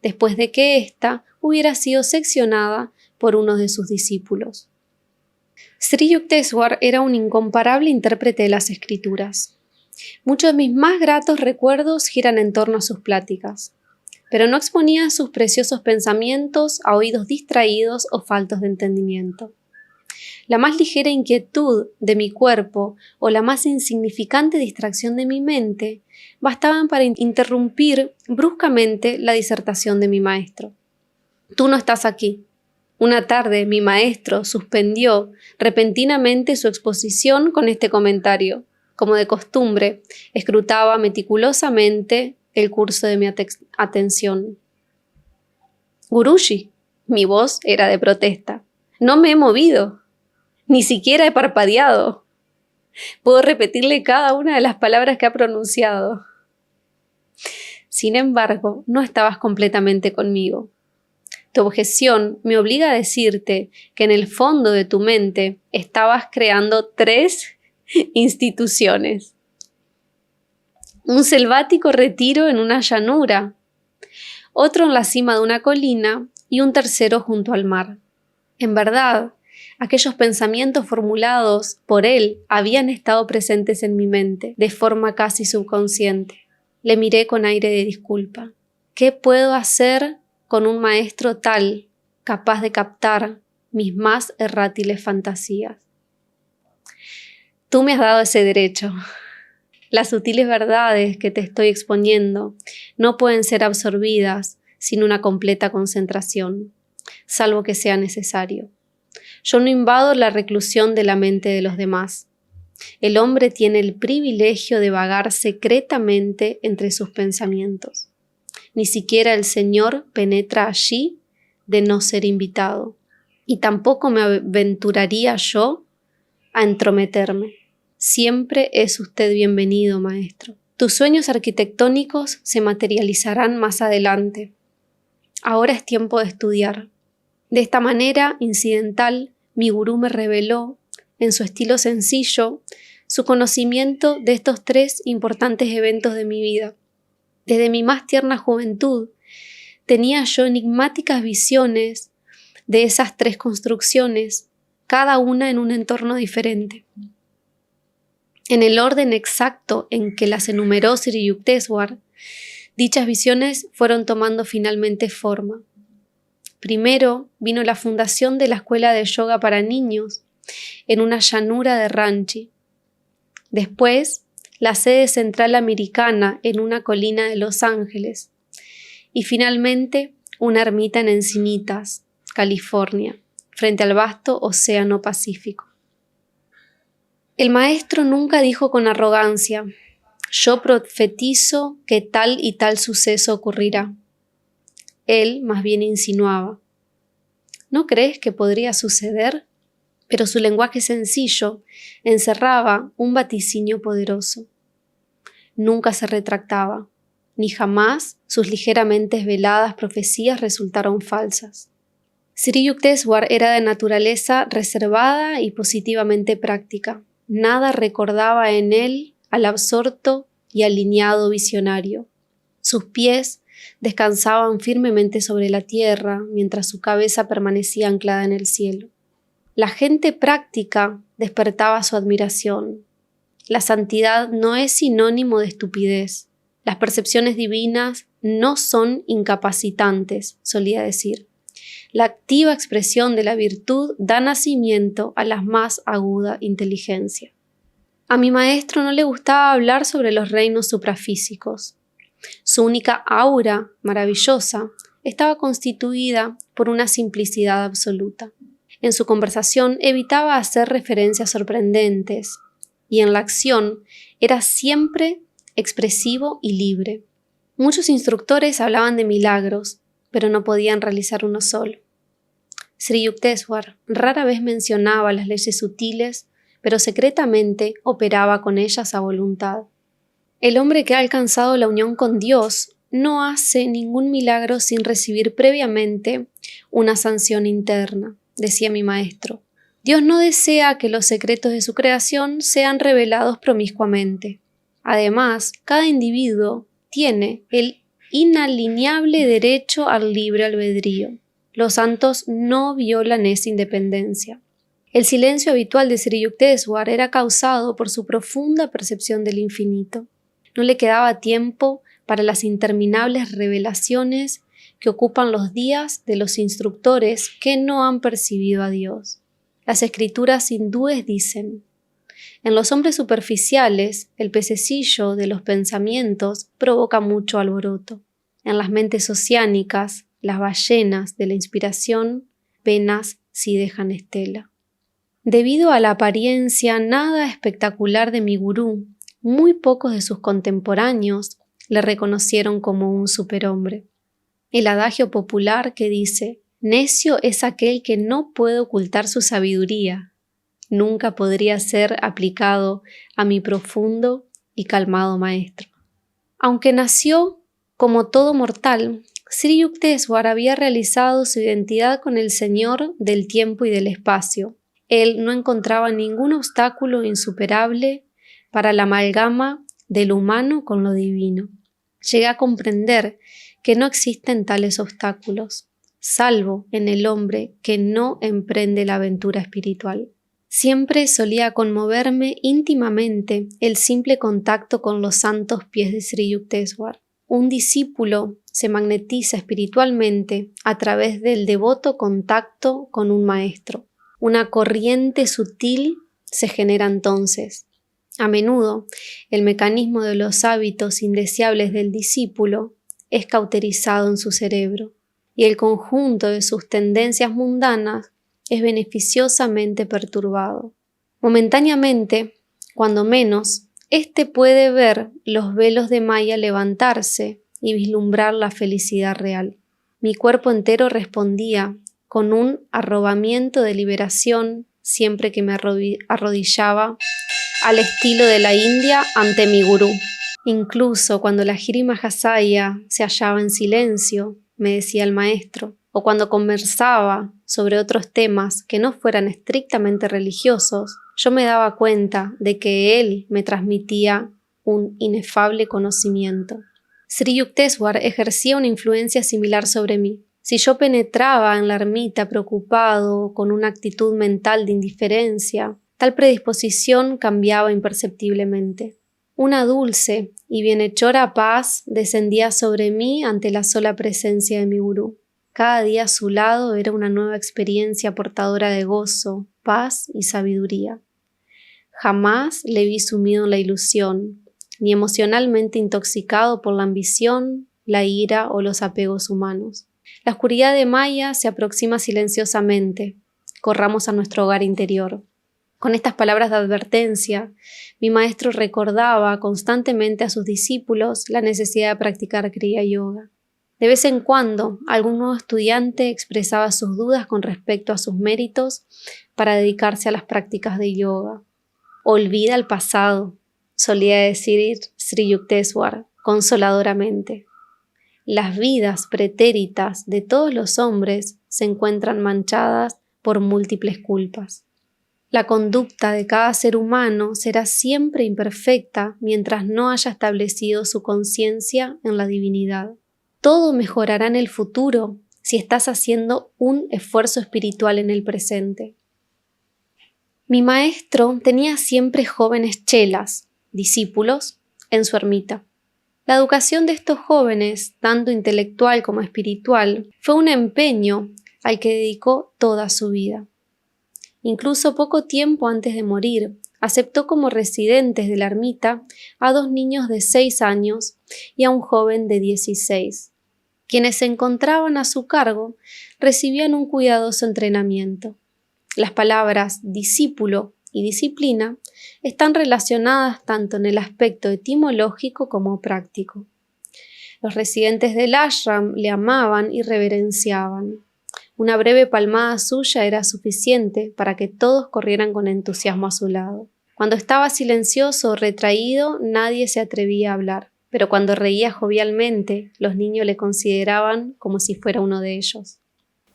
después de que ésta hubiera sido seccionada por uno de sus discípulos. Sri Yukteswar era un incomparable intérprete de las escrituras. Muchos de mis más gratos recuerdos giran en torno a sus pláticas. pero no exponía sus preciosos pensamientos a oídos distraídos o faltos de entendimiento. La más ligera inquietud de mi cuerpo o la más insignificante distracción de mi mente bastaban para interrumpir bruscamente la disertación de mi maestro. «Tú no estás aquí». Una tarde mi maestro suspendió repentinamente su exposición con este comentario. Como de costumbre, escrutaba meticulosamente el curso de mi atención. «Guruji», mi voz era de protesta, «no me he movido, ni siquiera he parpadeado. Puedo repetirle cada una de las palabras que ha pronunciado». Sin embargo, no estabas completamente conmigo. Tu objeción me obliga a decirte que en el fondo de tu mente estabas creando 3 instituciones. Un selvático retiro en una llanura, otro en la cima de una colina y un tercero junto al mar. En verdad, aquellos pensamientos formulados por él habían estado presentes en mi mente de forma casi subconsciente. Le miré con aire de disculpa. ¿Qué puedo hacer con un maestro tal, capaz de captar mis más errátiles fantasías? Tú me has dado ese derecho. Las sutiles verdades que te estoy exponiendo no pueden ser absorbidas sin una completa concentración, salvo que sea necesario. Yo no invado la reclusión de la mente de los demás. El hombre tiene el privilegio de vagar secretamente entre sus pensamientos. Ni siquiera el Señor penetra allí de no ser invitado, y tampoco me aventuraría yo a entrometerme. Siempre es usted bienvenido, maestro. Tus sueños arquitectónicos se materializarán más adelante. Ahora es tiempo de estudiar. De esta manera incidental, mi gurú me reveló, en su estilo sencillo, su conocimiento de estos 3 importantes eventos de mi vida. Desde mi más tierna juventud, tenía yo enigmáticas visiones de esas 3 construcciones, cada una en un entorno diferente. En el orden exacto en que las enumeró Sri Yukteswar, dichas visiones fueron tomando finalmente forma. Primero vino la fundación de la escuela de yoga para niños en una llanura de Ranchi. Después, la sede central americana en una colina de Los Ángeles. Y finalmente, una ermita en Encinitas, California, frente al vasto océano Pacífico. El maestro nunca dijo con arrogancia: «Yo profetizo que tal y tal suceso ocurrirá». Él más bien insinuaba: «¿No crees que podría suceder?». Pero su lenguaje sencillo encerraba un vaticinio poderoso. Nunca se retractaba, ni jamás sus ligeramente veladas profecías resultaron falsas. Sri Yukteswar era de naturaleza reservada y positivamente práctica. Nada recordaba en él al absorto y alineado visionario. Sus pies descansaban firmemente sobre la tierra, mientras su cabeza permanecía anclada en el cielo. La gente práctica despertaba su admiración. La santidad no es sinónimo de estupidez. Las percepciones divinas no son incapacitantes, solía decir. La activa expresión de la virtud da nacimiento a la más aguda inteligencia. A mi maestro no le gustaba hablar sobre los reinos suprafísicos. Su única aura maravillosa estaba constituida por una simplicidad absoluta. En su conversación evitaba hacer referencias sorprendentes y en la acción era siempre expresivo y libre. Muchos instructores hablaban de milagros, pero no podían realizar uno solo. Sri Yukteswar rara vez mencionaba las leyes sutiles, pero secretamente operaba con ellas a voluntad. El hombre que ha alcanzado la unión con Dios no hace ningún milagro sin recibir previamente una sanción interna, decía mi maestro. Dios no desea que los secretos de su creación sean revelados promiscuamente. Además, cada individuo tiene el inalienable derecho al libre albedrío. Los santos no violan esa independencia. El silencio habitual de Sri Yukteswar era causado por su profunda percepción del infinito. No le quedaba tiempo para las interminables revelaciones que ocupan los días de los instructores que no han percibido a Dios. Las escrituras hindúes dicen: en los hombres superficiales, el pececillo de los pensamientos provoca mucho alboroto. En las mentes oceánicas, las ballenas de la inspiración, penas si dejan estela. Debido a la apariencia nada espectacular de mi gurú, muy pocos de sus contemporáneos le reconocieron como un superhombre. El adagio popular que dice: necio es aquel que no puede ocultar su sabiduría, nunca podría ser aplicado a mi profundo y calmado maestro. Aunque nació como todo mortal, Sri Yukteswar había realizado su identidad con el Señor del tiempo y del espacio. Él no encontraba ningún obstáculo insuperable para la amalgama de lo humano con lo divino. Llegué a comprender que no existen tales obstáculos, salvo en el hombre que no emprende la aventura espiritual. Siempre solía conmoverme íntimamente el simple contacto con los santos pies de Sri Yukteswar. Un discípulo se magnetiza espiritualmente a través del devoto contacto con un maestro. Una corriente sutil se genera entonces. A menudo, el mecanismo de los hábitos indeseables del discípulo es cauterizado en su cerebro, y el conjunto de sus tendencias mundanas es beneficiosamente perturbado. Momentáneamente, cuando menos, éste puede ver los velos de Maya levantarse y vislumbrar la felicidad real. Mi cuerpo entero respondía con un arrobamiento de liberación siempre que me arrodillaba al estilo de la India ante mi gurú. Incluso cuando la Giri Mahasaya se hallaba en silencio, me decía el maestro, o cuando conversaba sobre otros temas que no fueran estrictamente religiosos, yo me daba cuenta de que él me transmitía un inefable conocimiento. Sri Yukteswar ejercía una influencia similar sobre mí. Si yo penetraba en la ermita preocupado, con una actitud mental de indiferencia, tal predisposición cambiaba imperceptiblemente. Una dulce y bienhechora paz descendía sobre mí ante la sola presencia de mi gurú. Cada día a su lado era una nueva experiencia portadora de gozo, paz y sabiduría. Jamás le vi sumido en la ilusión, ni emocionalmente intoxicado por la ambición, la ira o los apegos humanos. La oscuridad de Maya se aproxima silenciosamente. Corramos a nuestro hogar interior. Con estas palabras de advertencia, mi maestro recordaba constantemente a sus discípulos la necesidad de practicar Kriya Yoga. De vez en cuando, algún nuevo estudiante expresaba sus dudas con respecto a sus méritos para dedicarse a las prácticas de yoga. Olvida el pasado, solía decir Sri Yukteswar consoladoramente. Las vidas pretéritas de todos los hombres se encuentran manchadas por múltiples culpas. La conducta de cada ser humano será siempre imperfecta mientras no haya establecido su conciencia en la divinidad. Todo mejorará en el futuro si estás haciendo un esfuerzo espiritual en el presente. Mi maestro tenía siempre jóvenes chelas, discípulos, en su ermita. La educación de estos jóvenes, tanto intelectual como espiritual, fue un empeño al que dedicó toda su vida. Incluso poco tiempo antes de morir, aceptó como residentes de la ermita a 2 niños de 6 años y a un joven de 16. Quienes se encontraban a su cargo recibían un cuidadoso entrenamiento. Las palabras discípulo y disciplina están relacionadas tanto en el aspecto etimológico como práctico. Los residentes del ashram le amaban y reverenciaban. Una breve palmada suya era suficiente para que todos corrieran con entusiasmo a su lado. Cuando estaba silencioso o retraído, nadie se atrevía a hablar, pero cuando reía jovialmente, los niños le consideraban como si fuera uno de ellos.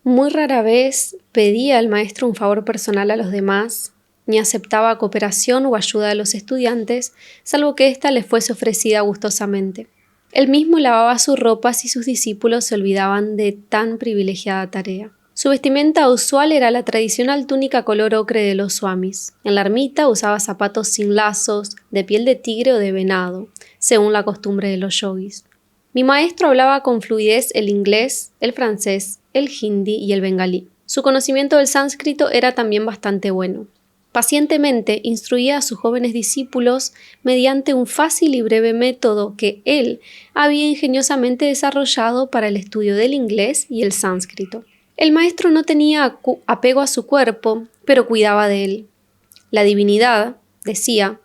Muy rara vez pedía al maestro un favor personal a los demás, ni aceptaba cooperación o ayuda de los estudiantes, salvo que ésta les fuese ofrecida gustosamente. Él mismo lavaba sus ropas y sus discípulos se olvidaban de tan privilegiada tarea. Su vestimenta usual era la tradicional túnica color ocre de los swamis. En la ermita usaba zapatos sin lazos, de piel de tigre o de venado, según la costumbre de los yogis. Mi maestro hablaba con fluidez el inglés, el francés, el hindi y el bengalí. Su conocimiento del sánscrito era también bastante bueno. Pacientemente instruía a sus jóvenes discípulos mediante un fácil y breve método que él había ingeniosamente desarrollado para el estudio del inglés y el sánscrito. El maestro no tenía apego a su cuerpo, pero cuidaba de él. La divinidad, decía,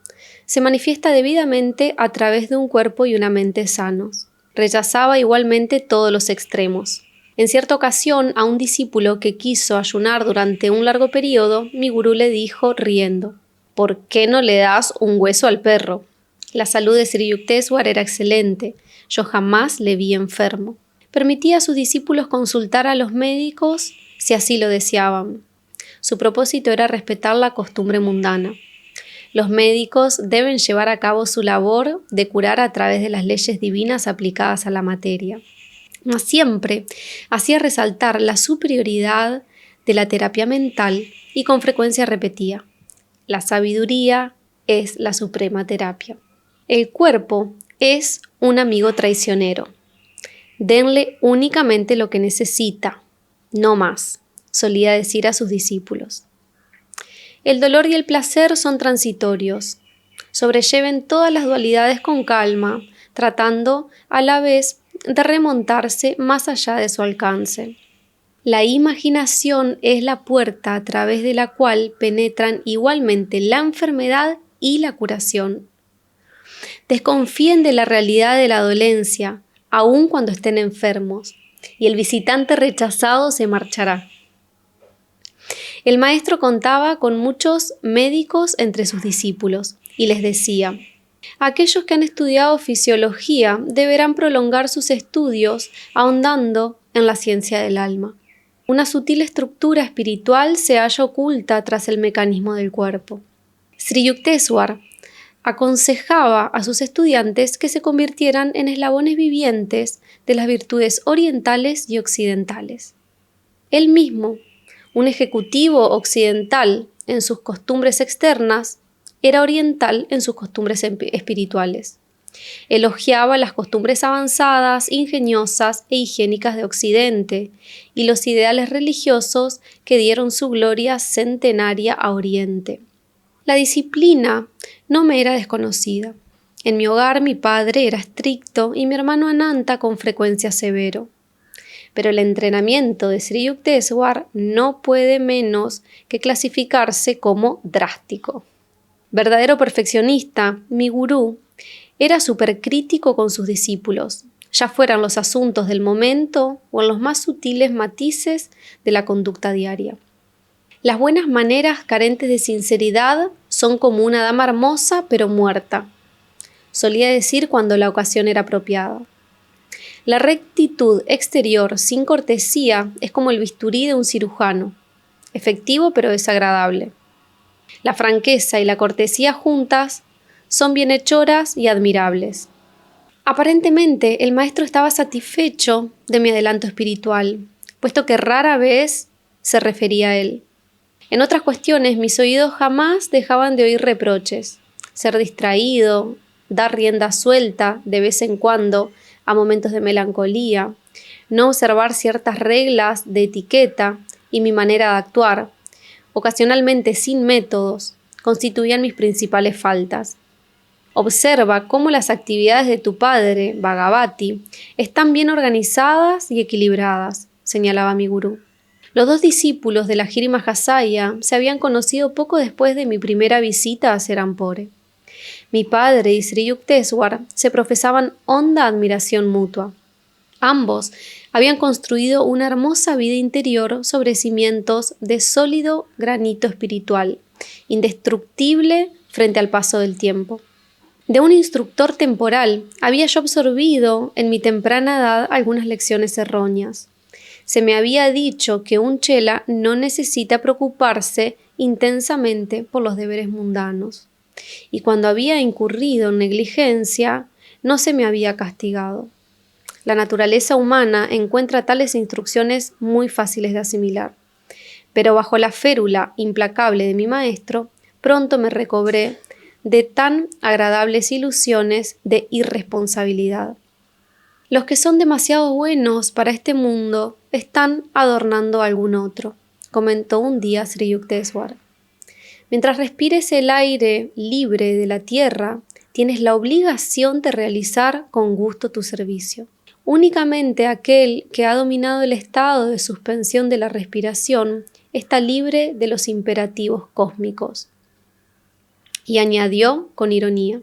se manifiesta debidamente a través de un cuerpo y una mente sanos. Rechazaba igualmente todos los extremos. En cierta ocasión, a un discípulo que quiso ayunar durante un largo periodo, mi gurú le dijo, riendo, ¿por qué no le das un hueso al perro? La salud de Sri Yukteswar era excelente. Yo jamás le vi enfermo. Permitía a sus discípulos consultar a los médicos si así lo deseaban. Su propósito era respetar la costumbre mundana. Los médicos deben llevar a cabo su labor de curar a través de las leyes divinas aplicadas a la materia. Mas siempre hacía resaltar la superioridad de la terapia mental y con frecuencia repetía: la sabiduría es la suprema terapia. El cuerpo es un amigo traicionero. Denle únicamente lo que necesita, no más, solía decir a sus discípulos. El dolor y el placer son transitorios. Sobrelleven todas las dualidades con calma, tratando a la vez de remontarse más allá de su alcance. La imaginación es la puerta a través de la cual penetran igualmente la enfermedad y la curación. Desconfíen de la realidad de la dolencia, aun cuando estén enfermos, y el visitante rechazado se marchará. El maestro contaba con muchos médicos entre sus discípulos y les decía: aquellos que han estudiado fisiología deberán prolongar sus estudios ahondando en la ciencia del alma. Una sutil estructura espiritual se halla oculta tras el mecanismo del cuerpo. Sri Yukteswar aconsejaba a sus estudiantes que se convirtieran en eslabones vivientes de las virtudes orientales y occidentales. Él mismo, un ejecutivo occidental en sus costumbres externas, era oriental en sus costumbres espirituales. Elogiaba las costumbres avanzadas, ingeniosas e higiénicas de Occidente y los ideales religiosos que dieron su gloria centenaria a Oriente. La disciplina no me era desconocida. En mi hogar mi padre era estricto y mi hermano Ananta con frecuencia severo. Pero el entrenamiento de Sri Yukteswar no puede menos que clasificarse como drástico. Verdadero perfeccionista, mi gurú era supercrítico con sus discípulos, ya fueran los asuntos del momento o en los más sutiles matices de la conducta diaria. Las buenas maneras carentes de sinceridad son como una dama hermosa pero muerta, solía decir cuando la ocasión era apropiada. La rectitud exterior sin cortesía es como el bisturí de un cirujano, efectivo pero desagradable. La franqueza y la cortesía juntas son bienhechoras y admirables. Aparentemente, el maestro estaba satisfecho de mi adelanto espiritual, puesto que rara vez se refería a él. En otras cuestiones, mis oídos jamás dejaban de oír reproches. Ser distraído, dar rienda suelta de vez en cuando a momentos de melancolía, no observar ciertas reglas de etiqueta y mi manera de actuar, ocasionalmente sin métodos, constituían mis principales faltas. Observa cómo las actividades de tu padre, Bhagavati, están bien organizadas y equilibradas, señalaba mi gurú. Los dos discípulos de la Giri Mahasaya se habían conocido poco después de mi primera visita a Serampore. Mi padre y Sri Yukteswar se profesaban honda admiración mutua. Ambos habían construido una hermosa vida interior sobre cimientos de sólido granito espiritual, indestructible frente al paso del tiempo. De un instructor temporal había yo absorbido en mi temprana edad algunas lecciones erróneas. Se me había dicho que un chela no necesita preocuparse intensamente por los deberes mundanos, y cuando había incurrido en negligencia no se me había castigado. La naturaleza humana encuentra tales instrucciones muy fáciles de asimilar, pero bajo la férula implacable de mi maestro, pronto me recobré de tan agradables ilusiones de irresponsabilidad. Los que son demasiado buenos para este mundo están adornando a algún otro, comentó un día Sri Yukteswar. Mientras respires el aire libre de la tierra, tienes la obligación de realizar con gusto tu servicio. Únicamente aquel que ha dominado el estado de suspensión de la respiración está libre de los imperativos cósmicos. Y añadió con ironía: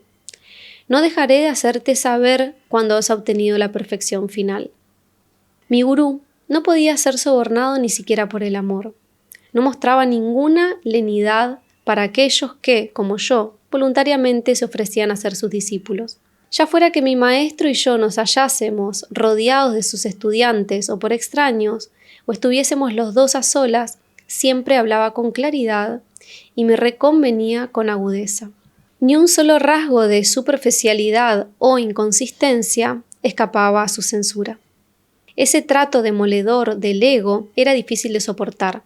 no dejaré de hacerte saber cuando has obtenido la perfección final. Mi gurú no podía ser sobornado ni siquiera por el amor. No mostraba ninguna lenidad para aquellos que, como yo, voluntariamente se ofrecían a ser sus discípulos. Ya fuera que mi maestro y yo nos hallásemos rodeados de sus estudiantes o por extraños, o estuviésemos los dos a solas, siempre hablaba con claridad y me reconvenía con agudeza. Ni un solo rasgo de superficialidad o inconsistencia escapaba a su censura. Ese trato demoledor del ego era difícil de soportar,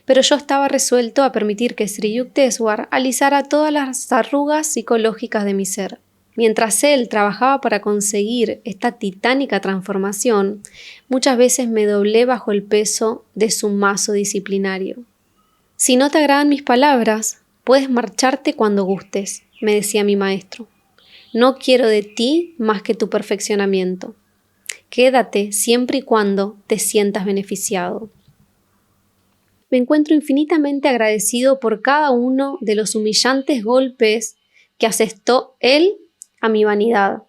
pero yo estaba resuelto a permitir que Sri Yukteswar alisara todas las arrugas psicológicas de mi ser. Mientras él trabajaba para conseguir esta titánica transformación, muchas veces me doblé bajo el peso de su mazo disciplinario. Si no te agradan mis palabras, puedes marcharte cuando gustes, me decía mi maestro. No quiero de ti más que tu perfeccionamiento. Quédate siempre y cuando te sientas beneficiado. Me encuentro infinitamente agradecido por cada uno de los humillantes golpes que asestó él a mi vanidad.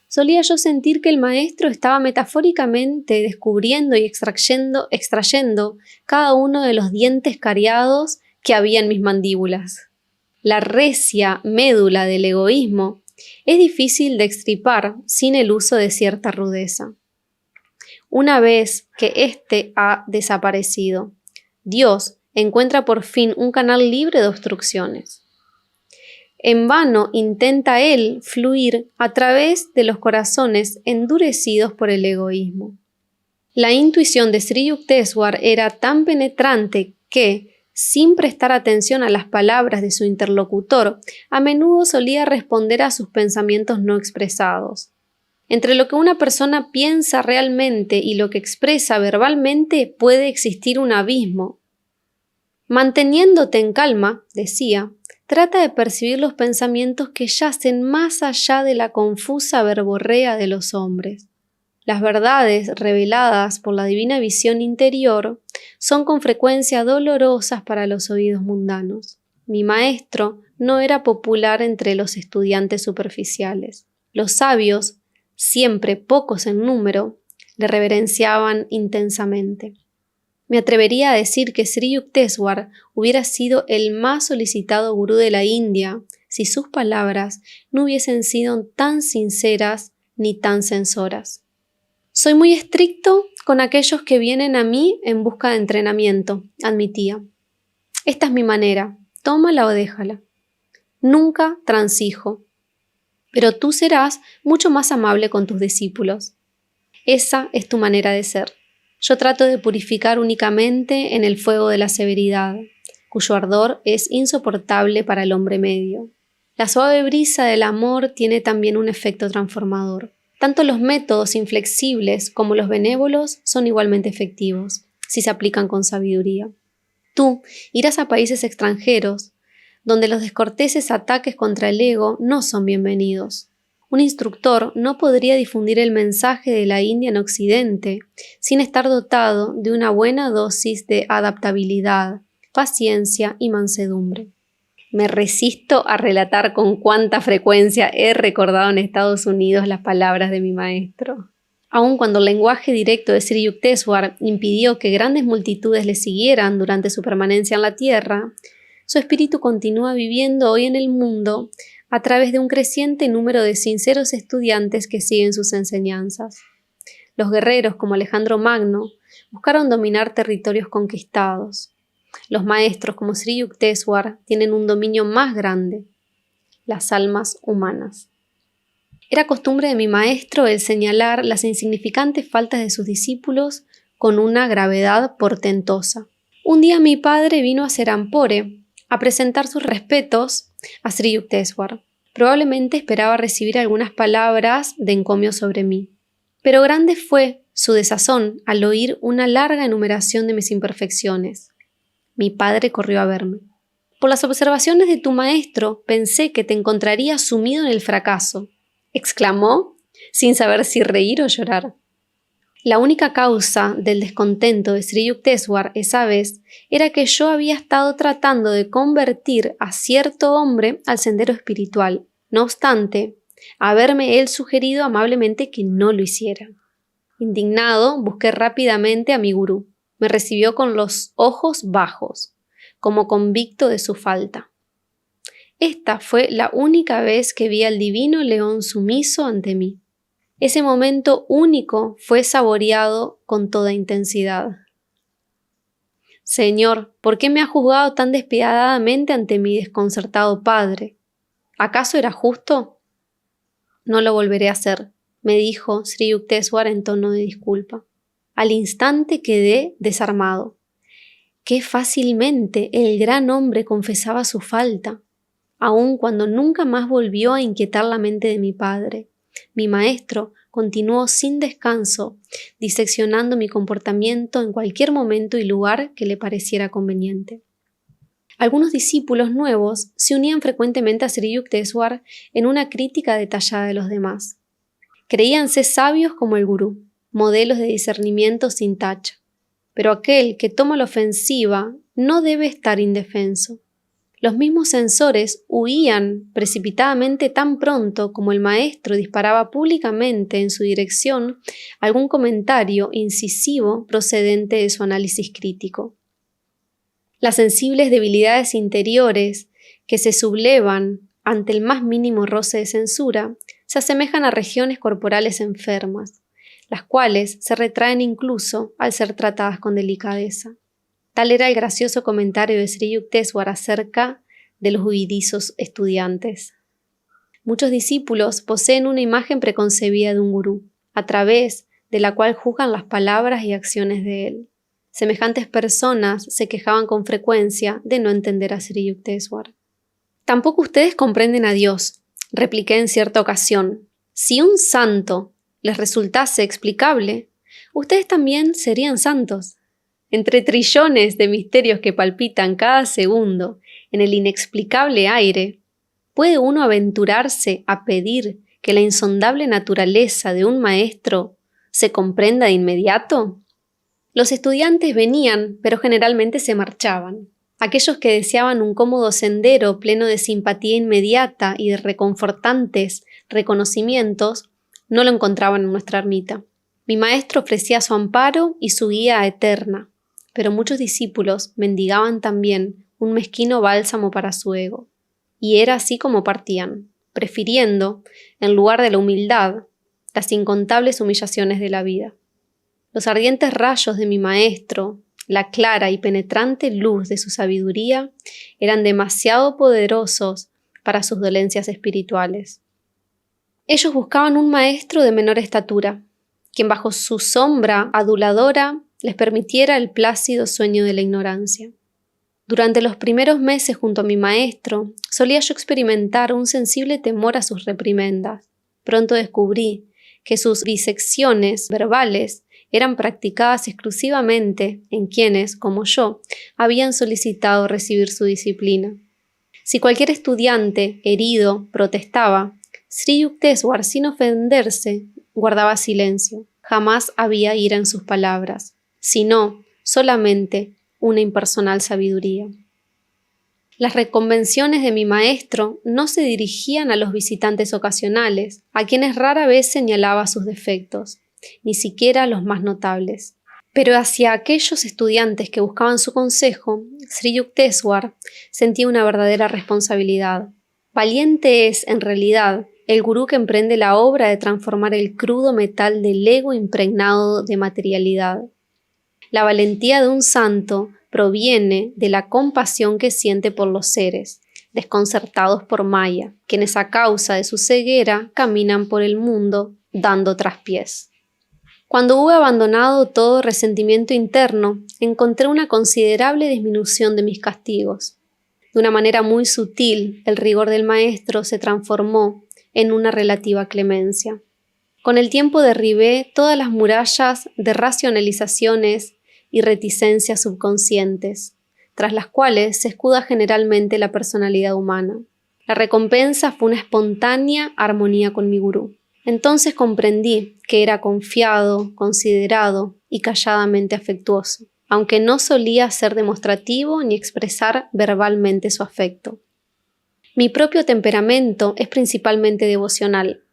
Solía yo sentir que el maestro estaba metafóricamente descubriendo y extrayendo cada uno de los dientes cariados que había en mis mandíbulas. La recia médula del egoísmo es difícil de extirpar sin el uso de cierta rudeza. Una vez que éste ha desaparecido, Dios encuentra por fin un canal libre de obstrucciones. En vano intenta él fluir a través de los corazones endurecidos por el egoísmo. La intuición de Sri Yukteswar era tan penetrante que, sin prestar atención a las palabras de su interlocutor, a menudo solía responder a sus pensamientos no expresados. Entre lo que una persona piensa realmente y lo que expresa verbalmente puede existir un abismo. Manteniéndote en calma, decía, trata de percibir los pensamientos que yacen más allá de la confusa verborrea de los hombres. Las verdades reveladas por la divina visión interior son con frecuencia dolorosas para los oídos mundanos. Mi maestro no era popular entre los estudiantes superficiales. Los sabios, siempre pocos en número, le reverenciaban intensamente. Me atrevería a decir que Sri Yukteswar hubiera sido el más solicitado gurú de la India si sus palabras no hubiesen sido tan sinceras ni tan censoras. Soy muy estricto con aquellos que vienen a mí en busca de entrenamiento, admitía. Esta es mi manera, tómala o déjala. Nunca transijo, pero tú serás mucho más amable con tus discípulos. Esa es tu manera de ser. Yo trato de purificar únicamente en el fuego de la severidad, cuyo ardor es insoportable para el hombre medio. La suave brisa del amor tiene también un efecto transformador. Tanto los métodos inflexibles como los benévolos son igualmente efectivos, si se aplican con sabiduría. Tú irás a países extranjeros, donde los descorteses ataques contra el ego no son bienvenidos. Un instructor no podría difundir el mensaje de la India en Occidente sin estar dotado de una buena dosis de adaptabilidad, paciencia y mansedumbre. Me resisto a relatar con cuánta frecuencia he recordado en Estados Unidos las palabras de mi maestro. Aun cuando el lenguaje directo de Sri Yukteswar impidió que grandes multitudes le siguieran durante su permanencia en la tierra, su espíritu continúa viviendo hoy en el mundo a través de un creciente número de sinceros estudiantes que siguen sus enseñanzas. Los guerreros como Alejandro Magno buscaron dominar territorios conquistados. Los maestros como Sri Yukteswar tienen un dominio más grande, las almas humanas. Era costumbre de mi maestro el señalar las insignificantes faltas de sus discípulos con una gravedad portentosa. Un día mi padre vino a Serampore a presentar sus respetos a Sri Yukteswar. Probablemente esperaba recibir algunas palabras de encomio sobre mí. Pero grande fue su desazón al oír una larga enumeración de mis imperfecciones. Mi padre corrió a verme. Por las observaciones de tu maestro pensé que te encontrarías sumido en el fracaso, exclamó, sin saber si reír o llorar. La única causa del descontento de Sri Yukteswar esa vez era que yo había estado tratando de convertir a cierto hombre al sendero espiritual. No obstante, haberme él sugerido amablemente que no lo hiciera. Indignado, busqué rápidamente a mi gurú. Me recibió con los ojos bajos, como convicto de su falta. Esta fue la única vez que vi al divino león sumiso ante mí. Ese momento único fue saboreado con toda intensidad. Señor, ¿por qué me ha juzgado tan despiadadamente ante mi desconcertado padre? ¿Acaso era justo? No lo volveré a hacer, me dijo Sri Yukteswar en tono de disculpa. Al instante quedé desarmado. Qué fácilmente el gran hombre confesaba su falta, aun cuando nunca más volvió a inquietar la mente de mi padre. Mi maestro continuó sin descanso, diseccionando mi comportamiento en cualquier momento y lugar que le pareciera conveniente. Algunos discípulos nuevos se unían frecuentemente a Sri Yukteswar en una crítica detallada de los demás. Creíanse sabios como el gurú, modelos de discernimiento sin tacha. Pero aquel que toma la ofensiva no debe estar indefenso. Los mismos censores huían precipitadamente tan pronto como el maestro disparaba públicamente en su dirección algún comentario incisivo procedente de su análisis crítico. Las sensibles debilidades interiores que se sublevan ante el más mínimo roce de censura se asemejan a regiones corporales enfermas, las cuales se retraen incluso al ser tratadas con delicadeza. Tal era el gracioso comentario de Sri Yukteswar acerca de los huidizos estudiantes. Muchos discípulos poseen una imagen preconcebida de un gurú, a través de la cual juzgan las palabras y acciones de él. Semejantes personas se quejaban con frecuencia de no entender a Sri Yukteswar. Tampoco ustedes comprenden a Dios, repliqué en cierta ocasión. Si un santo les resultase explicable, ustedes también serían santos. Entre trillones de misterios que palpitan cada segundo en el inexplicable aire, ¿puede uno aventurarse a pedir que la insondable naturaleza de un maestro se comprenda de inmediato? Los estudiantes venían, pero generalmente se marchaban. Aquellos que deseaban un cómodo sendero pleno de simpatía inmediata y de reconfortantes reconocimientos, no lo encontraban en nuestra ermita. Mi maestro ofrecía su amparo y su guía eterna, pero muchos discípulos mendigaban también un mezquino bálsamo para su ego. Y era así como partían, prefiriendo, en lugar de la humildad, las incontables humillaciones de la vida. Los ardientes rayos de mi maestro, la clara y penetrante luz de su sabiduría, eran demasiado poderosos para sus dolencias espirituales. Ellos buscaban un maestro de menor estatura, quien bajo su sombra aduladora les permitiera el plácido sueño de la ignorancia. Durante los primeros meses junto a mi maestro, solía yo experimentar un sensible temor a sus reprimendas. Pronto descubrí que sus disecciones verbales eran practicadas exclusivamente en quienes, como yo, habían solicitado recibir su disciplina. Si cualquier estudiante herido protestaba, Sri Yukteswar, sin ofenderse, guardaba silencio. Jamás había ira en sus palabras, sino solamente una impersonal sabiduría. Las reconvenciones de mi maestro no se dirigían a los visitantes ocasionales, a quienes rara vez señalaba sus defectos, ni siquiera a los más notables. Pero hacia aquellos estudiantes que buscaban su consejo, Sri Yukteswar sentía una verdadera responsabilidad. Valiente es, en realidad, el gurú que emprende la obra de transformar el crudo metal del ego impregnado de materialidad. La valentía de un santo proviene de la compasión que siente por los seres, desconcertados por Maya, quienes a causa de su ceguera caminan por el mundo dando traspiés. Cuando hube abandonado todo resentimiento interno, encontré una considerable disminución de mis castigos. De una manera muy sutil, el rigor del maestro se transformó en una relativa clemencia. Con el tiempo derribé todas las murallas de racionalizaciones y reticencias subconscientes, tras las cuales se escuda generalmente la personalidad humana. La recompensa fue una espontánea armonía con mi gurú. Entonces comprendí que era confiado, considerado y calladamente afectuoso, aunque no solía ser demostrativo ni expresar verbalmente su afecto. Mi propio temperamento es principalmente devocional.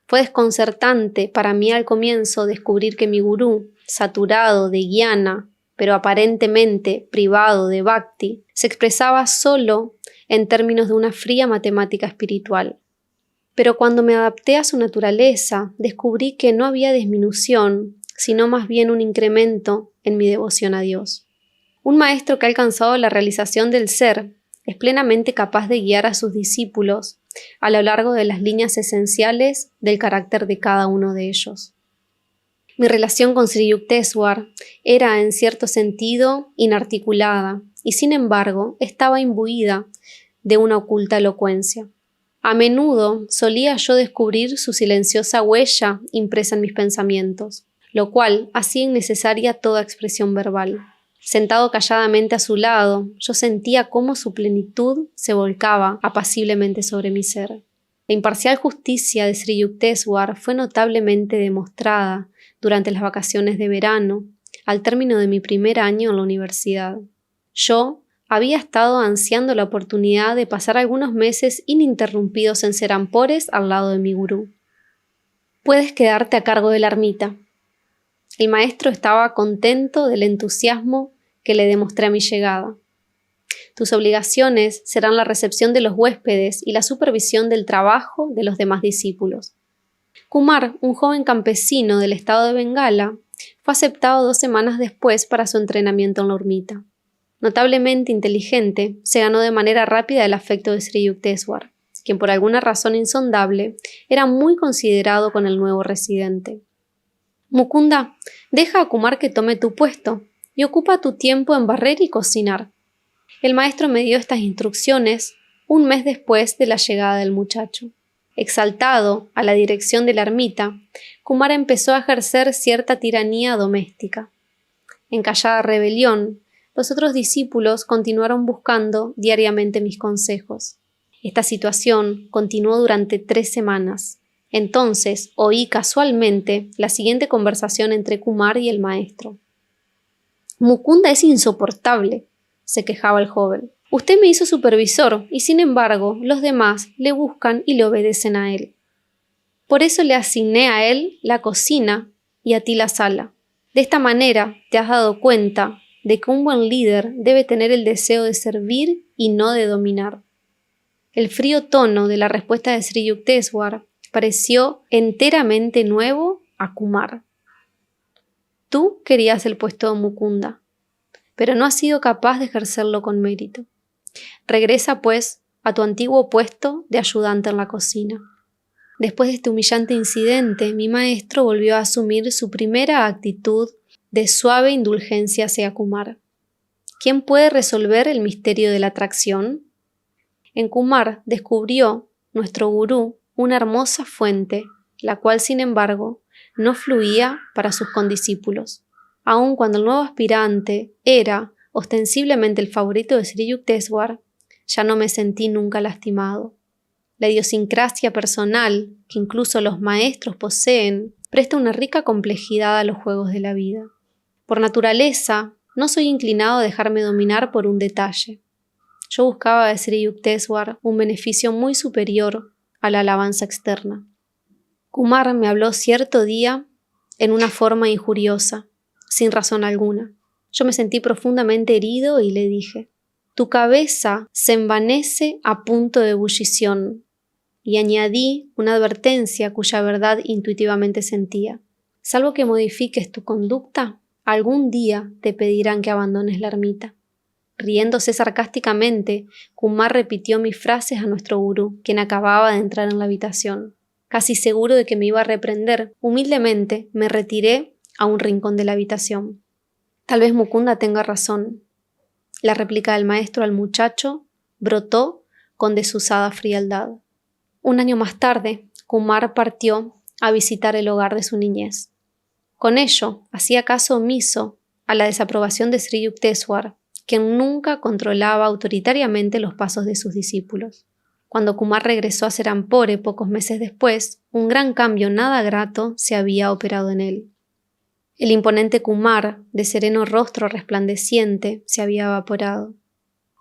Fue desconcertante para mí al comienzo descubrir que mi gurú, saturado de jnana, pero aparentemente privado de bhakti, se expresaba solo en términos de una fría matemática espiritual. Pero cuando me adapté a su naturaleza, descubrí que no había disminución, sino más bien un incremento en mi devoción a Dios. Un maestro que ha alcanzado la realización del ser es plenamente capaz de guiar a sus discípulos a lo largo de las líneas esenciales del carácter de cada uno de ellos. Mi relación con Sri Yukteswar era, en cierto sentido, inarticulada y, sin embargo, estaba imbuida de una oculta elocuencia. A menudo solía yo descubrir su silenciosa huella impresa en mis pensamientos, lo cual hacía innecesaria toda expresión verbal. Sentado calladamente a su lado, yo sentía cómo su plenitud se volcaba apaciblemente sobre mi ser. La imparcial justicia de Sri Yukteswar fue notablemente demostrada durante las vacaciones de verano, al término de mi primer año en la universidad. Yo había estado ansiando la oportunidad de pasar algunos meses ininterrumpidos en Serampores al lado de mi gurú. Puedes quedarte a cargo de la ermita. El maestro estaba contento del entusiasmo que le demostré a mi llegada. Tus obligaciones serán la recepción de los huéspedes y la supervisión del trabajo de los demás discípulos. Kumar, un joven campesino del estado de Bengala, fue aceptado 2 semanas después para su entrenamiento en la ermita. Notablemente inteligente, se ganó de manera rápida el afecto de Sri Yukteswar, quien por alguna razón insondable era muy considerado con el nuevo residente. Mukunda, deja a Kumar que tome tu puesto y ocupa tu tiempo en barrer y cocinar. El maestro me dio estas instrucciones un mes después de la llegada del muchacho. Exaltado a la dirección de la ermita, Kumar empezó a ejercer cierta tiranía doméstica. En callada rebelión, los otros discípulos continuaron buscando diariamente mis consejos. Esta situación continuó durante 3 semanas. Entonces oí casualmente la siguiente conversación entre Kumar y el maestro. «Mukunda es insoportable», se quejaba el joven. «Usted me hizo supervisor y, sin embargo, los demás le buscan y le obedecen a él. Por eso le asigné a él la cocina y a ti la sala. De esta manera te has dado cuenta de que un buen líder debe tener el deseo de servir y no de dominar». El frío tono de la respuesta de Sri Yukteswar pareció enteramente nuevo a Kumar. Tú querías el puesto de Mukunda, pero no has sido capaz de ejercerlo con mérito. Regresa, pues, a tu antiguo puesto de ayudante en la cocina. Después de este humillante incidente, mi maestro volvió a asumir su primera actitud de suave indulgencia hacia Kumar. ¿Quién puede resolver el misterio de la atracción? En Kumar descubrió nuestro gurú una hermosa fuente, la cual, sin embargo, no fluía para sus condiscípulos. Aun cuando el nuevo aspirante era ostensiblemente el favorito de Sri Yukteswar, ya no me sentí nunca lastimado. La idiosincrasia personal, que incluso los maestros poseen, presta una rica complejidad a los juegos de la vida. Por naturaleza, no soy inclinado a dejarme dominar por un detalle. Yo buscaba de Sri Yukteswar un beneficio muy superior a la alabanza externa. Kumar me habló cierto día en una forma injuriosa, sin razón alguna. Yo me sentí profundamente herido y le dije: «Tu cabeza se envanece a punto de ebullición», y añadí una advertencia cuya verdad intuitivamente sentía. «Salvo que modifiques tu conducta, algún día te pedirán que abandones la ermita». Riéndose sarcásticamente, Kumar repitió mis frases a nuestro gurú, quien acababa de entrar en la habitación. Casi seguro de que me iba a reprender, humildemente me retiré a un rincón de la habitación. «Tal vez Mukunda tenga razón». La réplica del maestro al muchacho brotó con desusada frialdad. Un año más tarde, Kumar partió a visitar el hogar de su niñez. Con ello, hacía caso omiso a la desaprobación de Sri Yukteswar, quien nunca controlaba autoritariamente los pasos de sus discípulos. Cuando Kumar regresó a Serampore pocos meses después, un gran cambio nada grato se había operado en él. El imponente Kumar, de sereno rostro resplandeciente, se había evaporado.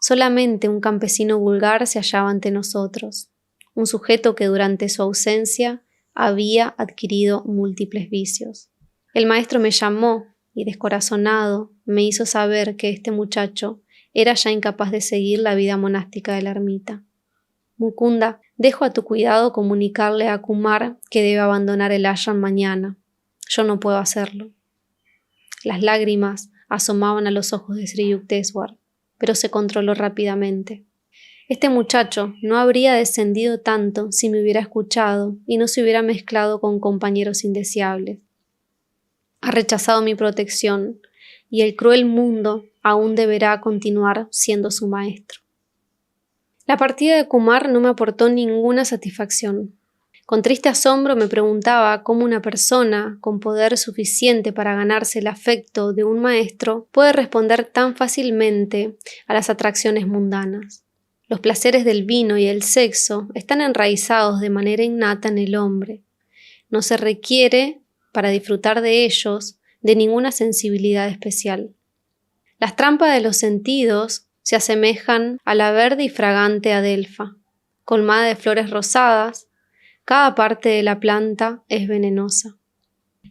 Solamente un campesino vulgar se hallaba ante nosotros, un sujeto que durante su ausencia había adquirido múltiples vicios. El maestro me llamó y, descorazonado, me hizo saber que este muchacho era ya incapaz de seguir la vida monástica de la ermita. Mukunda, dejo a tu cuidado comunicarle a Kumar que debe abandonar el ashram mañana. Yo no puedo hacerlo. Las lágrimas asomaban a los ojos de Sri Yukteswar, pero se controló rápidamente. Este muchacho no habría descendido tanto si me hubiera escuchado y no se hubiera mezclado con compañeros indeseables. Ha rechazado mi protección y el cruel mundo aún deberá continuar siendo su maestro. La partida de Kumar no me aportó ninguna satisfacción. Con triste asombro me preguntaba cómo una persona con poder suficiente para ganarse el afecto de un maestro puede responder tan fácilmente a las atracciones mundanas. Los placeres del vino y el sexo están enraizados de manera innata en el hombre. No se requiere, para disfrutar de ellos, de ninguna sensibilidad especial. Las trampas de los sentidos se asemejan a la verde y fragante adelfa, colmada de flores rosadas. Cada parte de la planta es venenosa.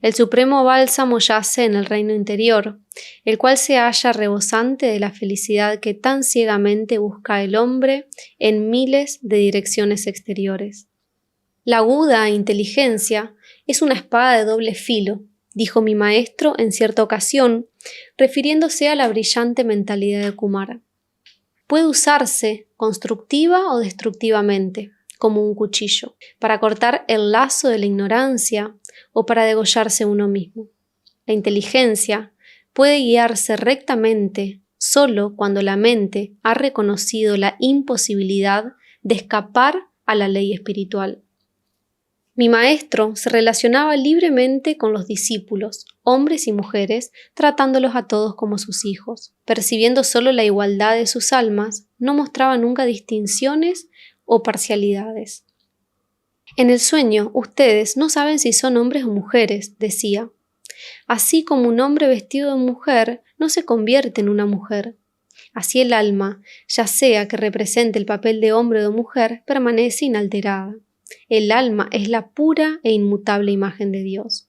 El supremo bálsamo yace en el reino interior, el cual se halla rebosante de la felicidad que tan ciegamente busca el hombre en miles de direcciones exteriores. La aguda inteligencia es una espada de doble filo, dijo mi maestro en cierta ocasión, refiriéndose a la brillante mentalidad de Kumar. Puede usarse constructiva o destructivamente, como un cuchillo, para cortar el lazo de la ignorancia o para degollarse uno mismo. La inteligencia puede guiarse rectamente solo cuando la mente ha reconocido la imposibilidad de escapar a la ley espiritual. Mi maestro se relacionaba libremente con los discípulos, hombres y mujeres, tratándolos a todos como sus hijos. Percibiendo solo la igualdad de sus almas, no mostraba nunca distinciones o parcialidades. En el sueño, ustedes no saben si son hombres o mujeres, decía. Así como un hombre vestido de mujer no se convierte en una mujer. Así el alma, ya sea que represente el papel de hombre o de mujer, permanece inalterada. El alma es la pura e inmutable imagen de Dios.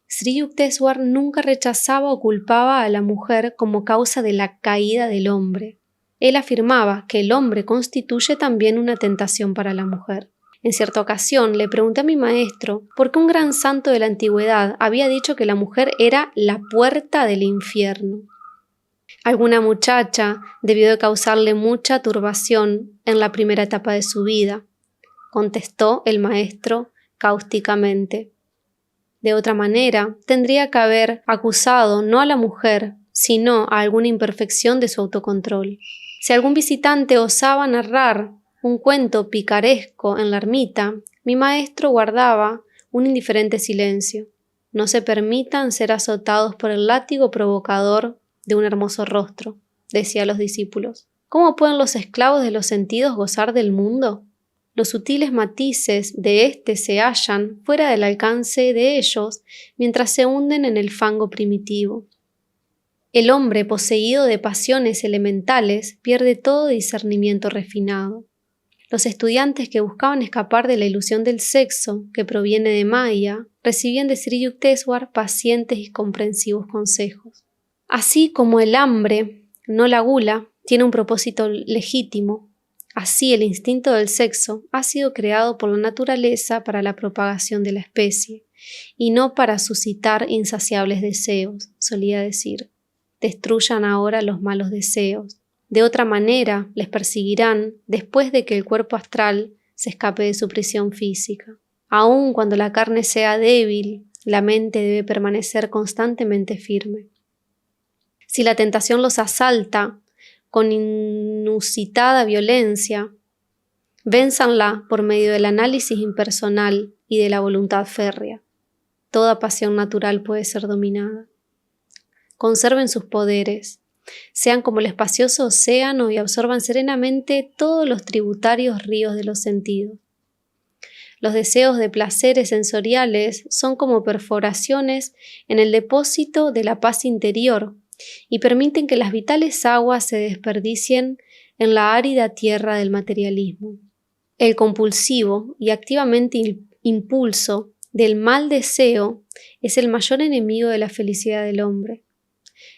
Sri Yukteswar nunca rechazaba o culpaba a la mujer como causa de la caída del hombre. Él afirmaba que el hombre constituye también una tentación para la mujer. En cierta ocasión le pregunté a mi maestro por qué un gran santo de la antigüedad había dicho que la mujer era la puerta del infierno. Alguna muchacha debió de causarle mucha turbación en la primera etapa de su vida, contestó el maestro cáusticamente. De otra manera, tendría que haber acusado no a la mujer, sino a alguna imperfección de su autocontrol. Si algún visitante osaba narrar un cuento picaresco en la ermita, mi maestro guardaba un indiferente silencio. No se permitan ser azotados por el látigo provocador de un hermoso rostro, decía a los discípulos. ¿Cómo pueden los esclavos de los sentidos gozar del mundo? Los sutiles matices de éste se hallan fuera del alcance de ellos mientras se hunden en el fango primitivo. El hombre poseído de pasiones elementales pierde todo discernimiento refinado. Los estudiantes que buscaban escapar de la ilusión del sexo, que proviene de Maya, recibían de Sri Yukteswar pacientes y comprensivos consejos. Así como el hambre, no la gula, tiene un propósito legítimo, así el instinto del sexo ha sido creado por la naturaleza para la propagación de la especie, y no para suscitar insaciables deseos, solía decir. Destruyan ahora los malos deseos. De otra manera, les perseguirán después de que el cuerpo astral se escape de su prisión física. Aun cuando la carne sea débil, la mente debe permanecer constantemente firme. Si la tentación los asalta con inusitada violencia, vénzanla por medio del análisis impersonal y de la voluntad férrea. Toda pasión natural puede ser dominada. Conserven sus poderes, sean como el espacioso océano y absorban serenamente todos los tributarios ríos de los sentidos. Los deseos de placeres sensoriales son como perforaciones en el depósito de la paz interior y permiten que las vitales aguas se desperdicien en la árida tierra del materialismo. El compulsivo y activamente impulso del mal deseo es el mayor enemigo de la felicidad del hombre.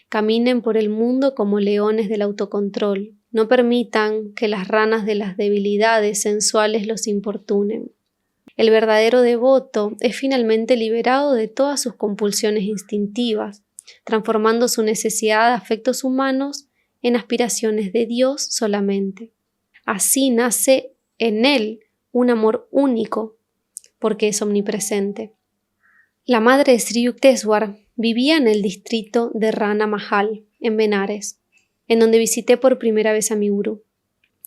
Caminen por el mundo como leones del autocontrol. No permitan que las ranas de las debilidades sensuales los importunen. El verdadero devoto es finalmente liberado de todas sus compulsiones instintivas, transformando su necesidad de afectos humanos en aspiraciones de Dios solamente. Así nace en él un amor único, porque es omnipresente. La madre de Sri Yukteswar vivía en el distrito de Rana Mahal, en Benares, en donde visité por primera vez a mi gurú.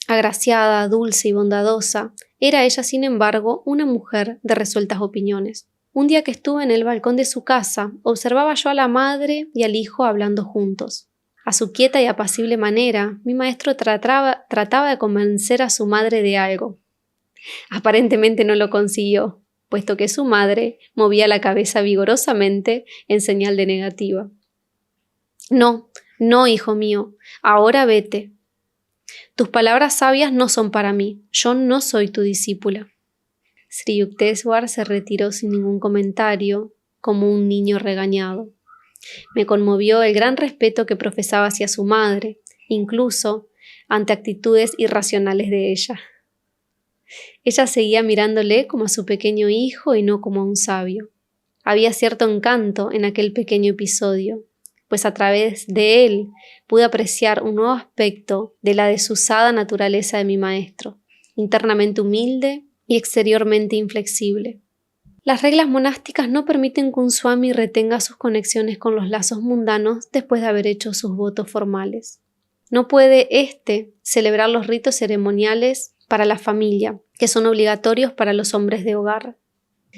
Agraciada, dulce y bondadosa, era ella, sin embargo, una mujer de resueltas opiniones. Un día que estuve en el balcón de su casa, observaba yo a la madre y al hijo hablando juntos. A su quieta y apacible manera, mi maestro trataba de convencer a su madre de algo. Aparentemente no lo consiguió, puesto que su madre movía la cabeza vigorosamente en señal de negativa. No, no, hijo mío, ahora vete. Tus palabras sabias no son para mí, yo no soy tu discípula. Sri Yukteswar se retiró sin ningún comentario, como un niño regañado. Me conmovió el gran respeto que profesaba hacia su madre, incluso ante actitudes irracionales de ella. Ella seguía mirándole como a su pequeño hijo y no como a un sabio. Había cierto encanto en aquel pequeño episodio, pues a través de él pude apreciar un nuevo aspecto de la desusada naturaleza de mi maestro, internamente humilde y exteriormente inflexible. Las reglas monásticas no permiten que un swami retenga sus conexiones con los lazos mundanos después de haber hecho sus votos formales. No puede celebrar los ritos ceremoniales para la familia, que son obligatorios para los hombres de hogar.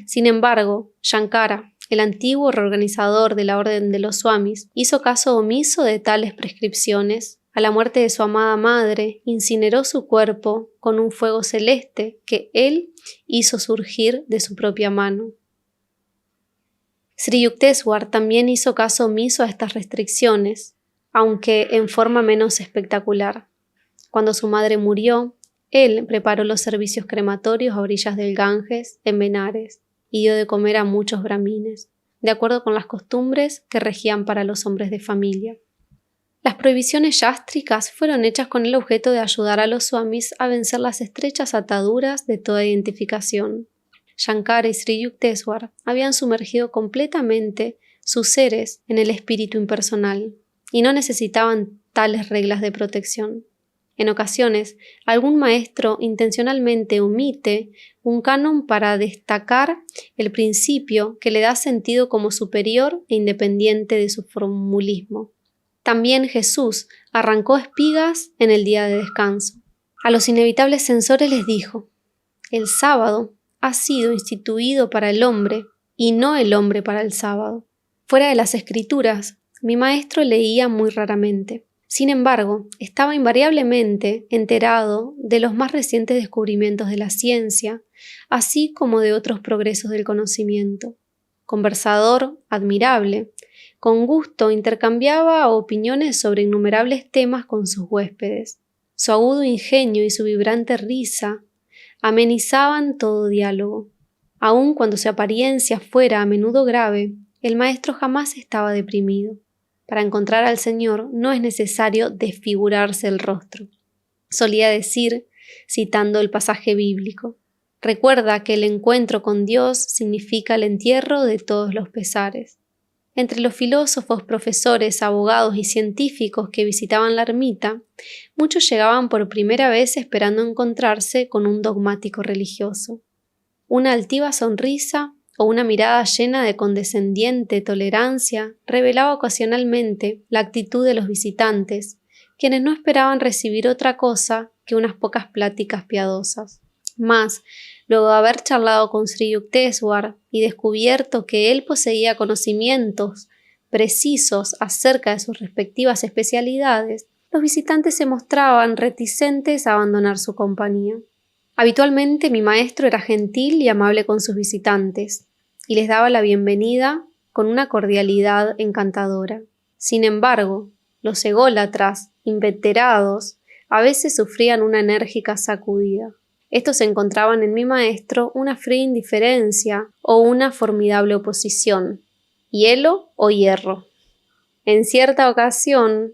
Sin embargo, Shankara, el antiguo reorganizador de la orden de los swamis, hizo caso omiso de tales prescripciones. A la muerte de su amada madre, incineró su cuerpo con un fuego celeste que él hizo surgir de su propia mano. Sri Yukteswar también hizo caso omiso a estas restricciones, aunque en forma menos espectacular. Cuando su madre murió, él preparó los servicios crematorios a orillas del Ganges, en Benares, y dio de comer a muchos brahmines, de acuerdo con las costumbres que regían para los hombres de familia. Las prohibiciones yástricas fueron hechas con el objeto de ayudar a los swamis a vencer las estrechas ataduras de toda identificación. Shankara y Sri Yukteswar habían sumergido completamente sus seres en el espíritu impersonal y no necesitaban tales reglas de protección. En ocasiones, algún maestro intencionalmente omite un canon para destacar el principio que le da sentido como superior e independiente de su formulismo. También Jesús arrancó espigas en el día de descanso. A los inevitables censores les dijo: el sábado ha sido instituido para el hombre y no el hombre para el sábado. Fuera de las escrituras, mi maestro leía muy raramente. Sin embargo, estaba invariablemente enterado de los más recientes descubrimientos de la ciencia, así como de otros progresos del conocimiento. Conversador admirable, con gusto intercambiaba opiniones sobre innumerables temas con sus huéspedes. Su agudo ingenio y su vibrante risa amenizaban todo diálogo. Aun cuando su apariencia fuera a menudo grave, el maestro jamás estaba deprimido. Para encontrar al Señor no es necesario desfigurarse el rostro. Solía decir, citando el pasaje bíblico: recuerda que el encuentro con Dios significa el entierro de todos los pesares. Entre los filósofos, profesores, abogados y científicos que visitaban la ermita, muchos llegaban por primera vez esperando encontrarse con un dogmático religioso. Una altiva sonrisa o una mirada llena de condescendiente tolerancia revelaba ocasionalmente la actitud de los visitantes, quienes no esperaban recibir otra cosa que unas pocas pláticas piadosas. Mas, Luego de haber charlado con Sri Yukteswar y descubierto que él poseía conocimientos precisos acerca de sus respectivas especialidades, los visitantes se mostraban reticentes a abandonar su compañía. Habitualmente mi maestro era gentil y amable con sus visitantes, y les daba la bienvenida con una cordialidad encantadora. Sin embargo, los ególatras, inveterados, a veces sufrían una enérgica sacudida. Estos encontraban en mi maestro una fría indiferencia o una formidable oposición, hielo o hierro. En cierta ocasión,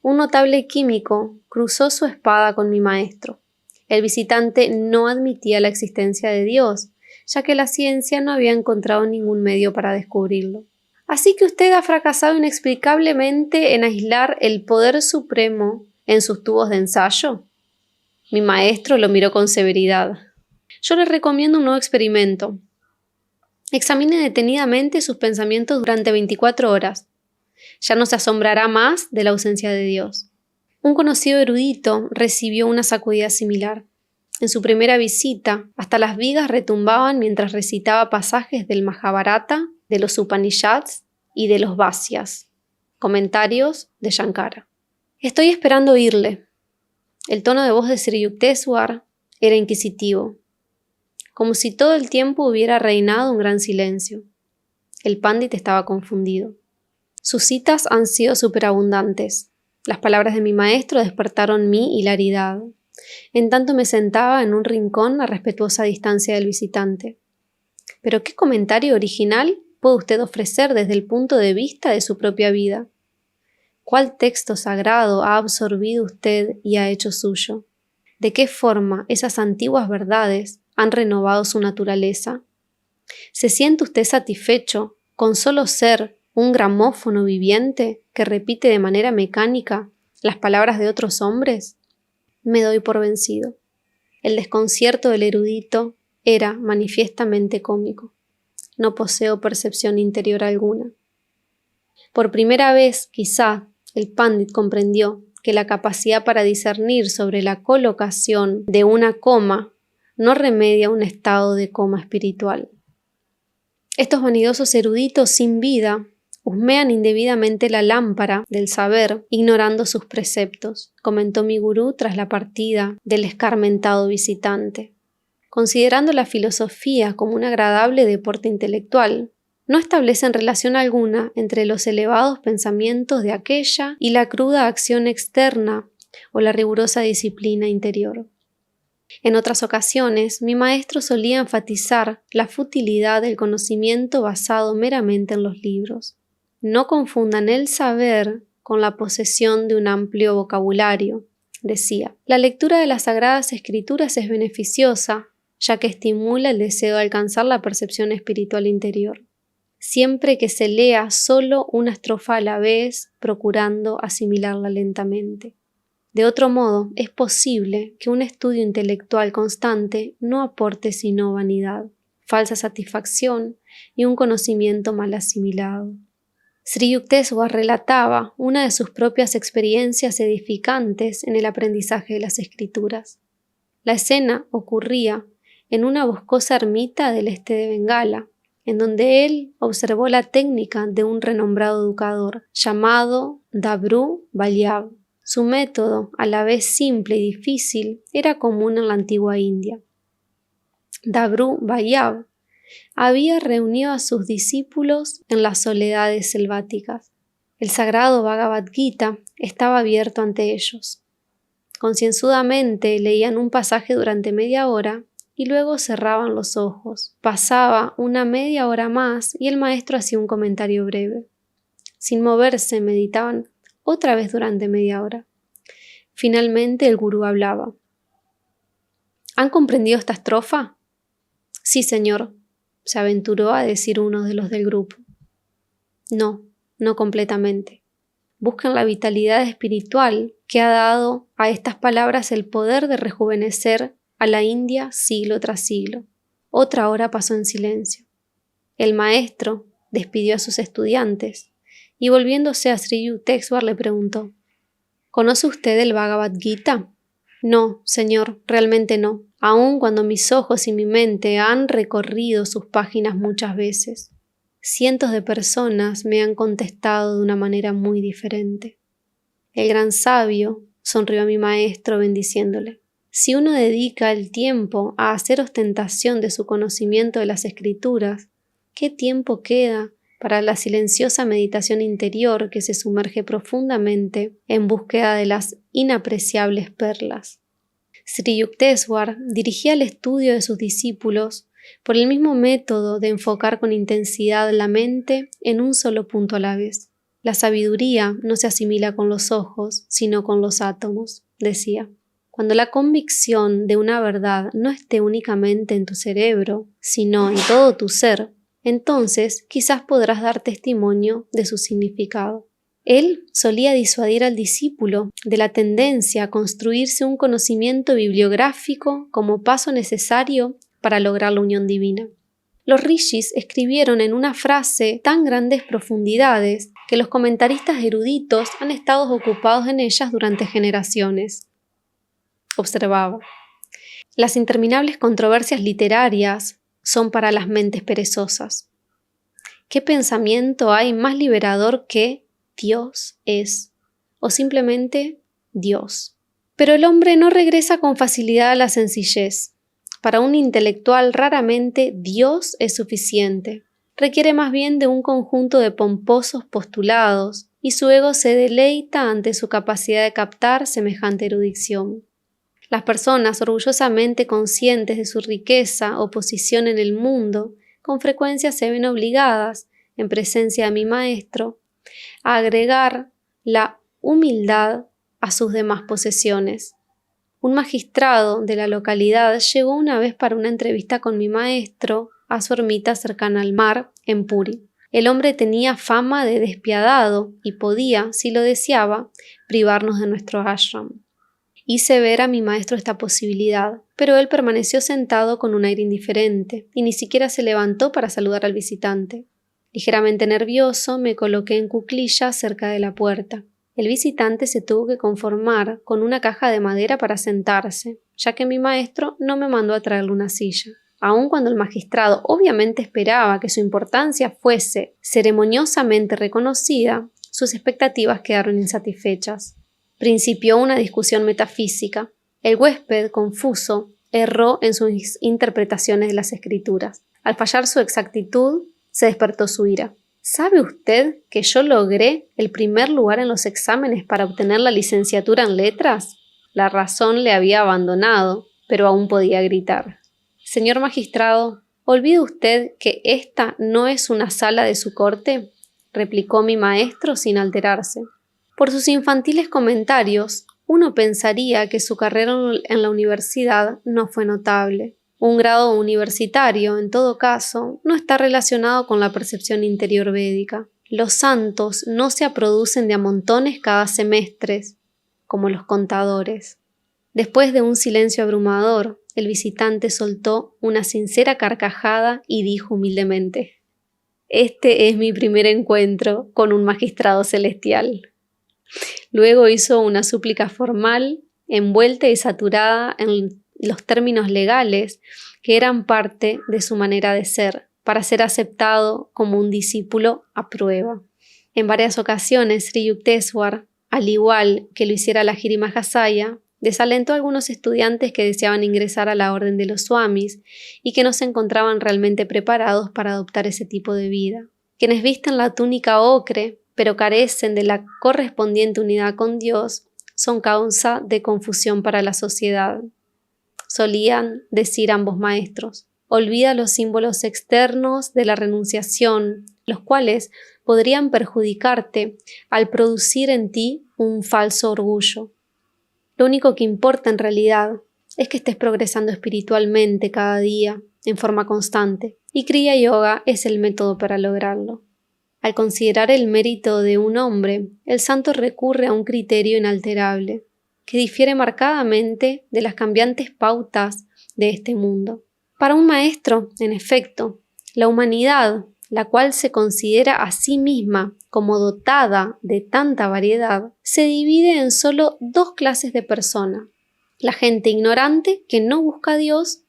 un notable químico cruzó su espada con mi maestro. El visitante no admitía la existencia de Dios, ya que la ciencia no había encontrado ningún medio para descubrirlo. Así que usted ha fracasado inexplicablemente en aislar el poder supremo en sus tubos de ensayo. Mi maestro lo miró con severidad. Yo le recomiendo un nuevo experimento. Examine detenidamente sus pensamientos durante 24 horas. Ya no se asombrará más de la ausencia de Dios. Un conocido erudito recibió una sacudida similar. En su primera visita, hasta las vigas retumbaban mientras recitaba pasajes del Mahabharata, de los Upanishads y de los Vasyas. Comentarios de Shankara. Estoy esperando oírle. El tono de voz de Sri Yukteswar era inquisitivo, como si todo el tiempo hubiera reinado un gran silencio. El pandit estaba confundido. Sus citas han sido superabundantes. Las palabras de mi maestro despertaron mi hilaridad. En tanto me sentaba en un rincón a respetuosa distancia del visitante. ¿Pero qué comentario original puede usted ofrecer desde el punto de vista de su propia vida? ¿Cuál texto sagrado ha absorbido usted y ha hecho suyo? ¿De qué forma esas antiguas verdades han renovado su naturaleza? ¿Se siente usted satisfecho con solo ser un gramófono viviente que repite de manera mecánica las palabras de otros hombres? Me doy por vencido. El desconcierto del erudito era manifiestamente cómico. No poseo percepción interior alguna. Por primera vez, quizá, el pandit comprendió que la capacidad para discernir sobre la colocación de una coma no remedia un estado de coma espiritual. Estos vanidosos eruditos sin vida husmean indebidamente la lámpara del saber, ignorando sus preceptos, comentó mi gurú tras la partida del escarmentado visitante. Considerando la filosofía como un agradable deporte intelectual, no establecen relación alguna entre los elevados pensamientos de aquella y la cruda acción externa o la rigurosa disciplina interior. En otras ocasiones, mi maestro solía enfatizar la futilidad del conocimiento basado meramente en los libros. No confundan el saber con la posesión de un amplio vocabulario, decía. La lectura de las Sagradas Escrituras es beneficiosa, ya que estimula el deseo de alcanzar la percepción espiritual interior. Siempre que se lea solo una estrofa a la vez, procurando asimilarla lentamente. De otro modo, es posible que un estudio intelectual constante no aporte sino vanidad, falsa satisfacción y un conocimiento mal asimilado. Sri Yukteswar relataba una de sus propias experiencias edificantes en el aprendizaje de las escrituras. La escena ocurría en una boscosa ermita del este de Bengala, en donde él observó la técnica de un renombrado educador llamado Dabru Valyab. Su método, a la vez simple y difícil, era común en la antigua India. Dabru Valyab había reunido a sus discípulos en las soledades selváticas. El sagrado Bhagavad Gita estaba abierto ante ellos. Concienzudamente leían un pasaje durante media hora y luego cerraban los ojos. Pasaba una media hora más y el maestro hacía un comentario breve. Sin moverse, meditaban otra vez durante media hora. Finalmente el gurú hablaba. ¿Han comprendido esta estrofa? Sí, señor, se aventuró a decir uno de los del grupo. No, no completamente. Buscan la vitalidad espiritual que ha dado a estas palabras el poder de rejuvenecer a la India siglo tras siglo. Otra hora pasó en silencio. El maestro despidió a sus estudiantes y volviéndose a Sri Yukteswar le preguntó: ¿Conoce usted el Bhagavad Gita? No, señor, realmente no. aun cuando mis ojos y mi mente han recorrido sus páginas muchas veces. Cientos de personas me han contestado de una manera muy diferente. El gran sabio sonrió a mi maestro bendiciéndole. Si uno dedica el tiempo a hacer ostentación de su conocimiento de las Escrituras, ¿qué tiempo queda para la silenciosa meditación interior que se sumerge profundamente en búsqueda de las inapreciables perlas? Sri Yukteswar dirigía el estudio de sus discípulos por el mismo método de enfocar con intensidad la mente en un solo punto a la vez. La sabiduría no se asimila con los ojos, sino con los átomos, decía. Cuando la convicción de una verdad no esté únicamente en tu cerebro, sino en todo tu ser, entonces quizás podrás dar testimonio de su significado. Él solía disuadir al discípulo de la tendencia a construirse un conocimiento bibliográfico como paso necesario para lograr la unión divina. Los rishis escribieron en una frase tan grandes profundidades que los comentaristas eruditos han estado ocupados en ellas durante generaciones. Observaba. Las interminables controversias literarias son para las mentes perezosas. ¿Qué pensamiento hay más liberador que Dios es? O simplemente Dios. Pero el hombre no regresa con facilidad a la sencillez. Para un intelectual raramente Dios es suficiente. Requiere más bien de un conjunto de pomposos postulados y su ego se deleita ante su capacidad de captar semejante erudición. Las personas orgullosamente conscientes de su riqueza o posición en el mundo con frecuencia se ven obligadas, en presencia de mi maestro, a agregar la humildad a sus demás posesiones. Un magistrado de la localidad llegó una vez para una entrevista con mi maestro a su ermita cercana al mar, en Puri. El hombre tenía fama de despiadado y podía, si lo deseaba, privarnos de nuestro ashram. Hice ver a mi maestro esta posibilidad, pero él permaneció sentado con un aire indiferente y ni siquiera se levantó para saludar al visitante. Ligeramente nervioso, me coloqué en cuclillas cerca de la puerta. El visitante se tuvo que conformar con una caja de madera para sentarse, ya que mi maestro no me mandó a traerle una silla. Aun cuando el magistrado obviamente esperaba que su importancia fuese ceremoniosamente reconocida, sus expectativas quedaron insatisfechas. Principió una discusión metafísica. El huésped, confuso, erró en sus interpretaciones de las Escrituras. Al fallar su exactitud, se despertó su ira. ¿Sabe usted que yo logré el primer lugar en los exámenes para obtener la licenciatura en letras? La razón le había abandonado, pero aún podía gritar. Señor magistrado, ¿olvida usted que esta no es una sala de su corte?, replicó mi maestro sin alterarse. Por sus infantiles comentarios, uno pensaría que su carrera en la universidad no fue notable. Un grado universitario, en todo caso, no está relacionado con la percepción interior védica. Los santos no se producen de a montones cada semestre, como los contadores. Después de un silencio abrumador, el visitante soltó una sincera carcajada y dijo humildemente: «Este es mi primer encuentro con un magistrado celestial». Luego hizo una súplica formal, envuelta y saturada en los términos legales que eran parte de su manera de ser, para ser aceptado como un discípulo a prueba. En varias ocasiones, Sri Yukteswar, al igual que lo hiciera la Lahiri Mahasaya, desalentó a algunos estudiantes que deseaban ingresar a la orden de los swamis y que no se encontraban realmente preparados para adoptar ese tipo de vida. Quienes visten la túnica ocre, pero carecen de la correspondiente unidad con Dios, son causa de confusión para la sociedad. Solían decir ambos maestros: olvida los símbolos externos de la renunciación, los cuales podrían perjudicarte al producir en ti un falso orgullo. Lo único que importa en realidad es que estés progresando espiritualmente cada día, en forma constante, y Kriya Yoga es el método para lograrlo. Al considerar el mérito de un hombre, el santo recurre a un criterio inalterable, que difiere marcadamente de las cambiantes pautas de este mundo. Para un maestro, en efecto, la humanidad, la cual se considera a sí misma como dotada de tanta variedad, se divide en solo dos clases de personas: la gente ignorante que no busca a Dios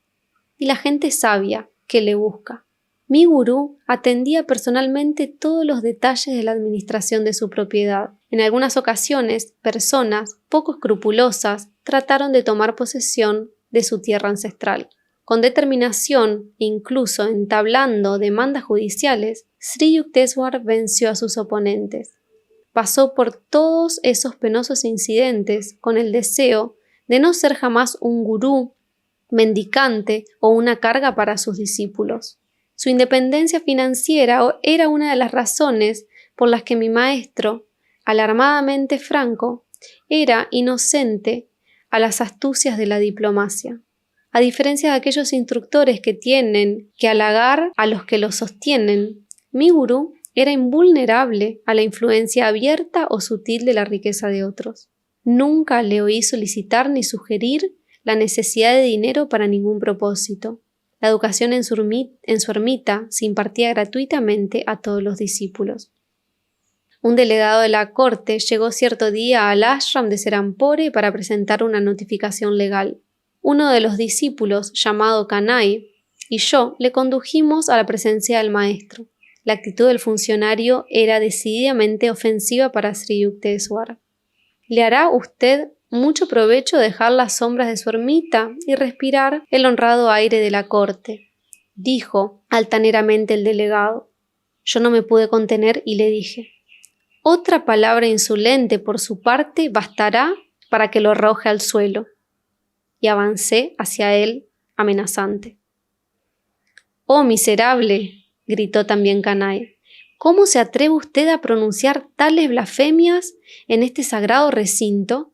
y la gente sabia que le busca. Mi gurú atendía personalmente todos los detalles de la administración de su propiedad. En algunas ocasiones, personas poco escrupulosas trataron de tomar posesión de su tierra ancestral. Con determinación, incluso entablando demandas judiciales, Sri Yukteswar venció a sus oponentes. Pasó por todos esos penosos incidentes con el deseo de no ser jamás un gurú, mendicante o una carga para sus discípulos. Su independencia financiera era una de las razones por las que mi maestro, alarmadamente franco, era inocente a las astucias de la diplomacia. A diferencia de aquellos instructores que tienen que halagar a los que los sostienen, mi gurú era invulnerable a la influencia abierta o sutil de la riqueza de otros. Nunca le oí solicitar ni sugerir la necesidad de dinero para ningún propósito. La educación en su ermita se impartía gratuitamente a todos los discípulos. Un delegado de la corte llegó cierto día al ashram de Serampore para presentar una notificación legal. Uno de los discípulos, llamado Kanai, y yo le condujimos a la presencia del maestro. La actitud del funcionario era decididamente ofensiva para Sri Yukteswar. ¿Le hará usted mucho provecho dejar las sombras de su ermita y respirar el honrado aire de la corte?, dijo altaneramente el delegado. Yo no me pude contener y le dije: otra palabra insolente por su parte bastará para que lo arroje al suelo. Y avancé hacia él amenazante. ¡Oh, miserable!, gritó también Kanai. ¿Cómo se atreve usted a pronunciar tales blasfemias en este sagrado recinto?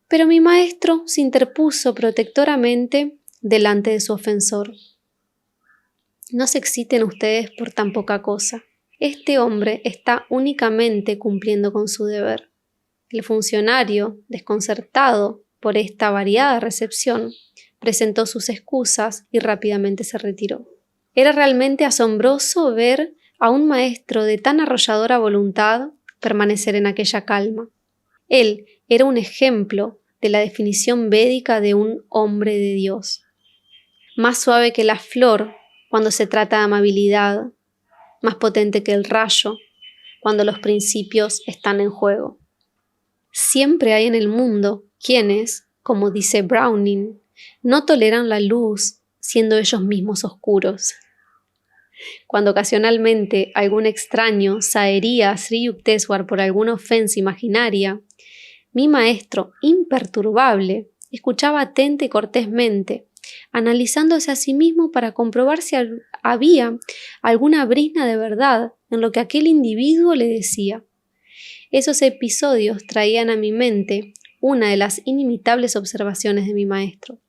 Pero mi maestro se interpuso protectoramente delante de su ofensor. No se exciten ustedes por tan poca cosa. Este hombre está únicamente cumpliendo con su deber. El funcionario, desconcertado por esta variada recepción, presentó sus excusas y rápidamente se retiró. Era realmente asombroso ver a un maestro de tan arrolladora voluntad permanecer en aquella calma. Él era un ejemplo de la definición védica de un hombre de Dios. Más suave que la flor cuando se trata de amabilidad, más potente que el rayo cuando los principios están en juego. Siempre hay en el mundo quienes, como dice Browning, no toleran la luz siendo ellos mismos oscuros. Cuando ocasionalmente algún extraño zahería a Sri Yukteswar por alguna ofensa imaginaria, mi maestro, imperturbable, escuchaba atenta y cortésmente, analizándose a sí mismo para comprobar si había alguna brizna de verdad en lo que aquel individuo le decía. Esos episodios traían a mi mente una de las inimitables observaciones de mi maestro.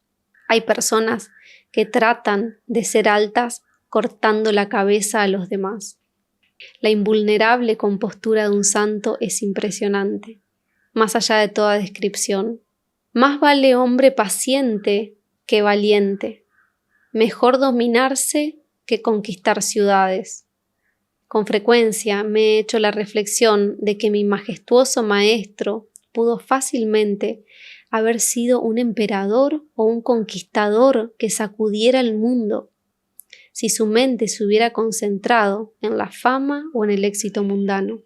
Hay personas que tratan de ser altas cortando la cabeza a los demás. La invulnerable compostura de un santo es impresionante, más allá de toda descripción. Más vale hombre paciente que valiente. Mejor dominarse que conquistar ciudades. Con frecuencia me he hecho la reflexión de que mi majestuoso maestro pudo fácilmente haber sido un emperador o un conquistador que sacudiera el mundo, si su mente se hubiera concentrado en la fama o en el éxito mundano.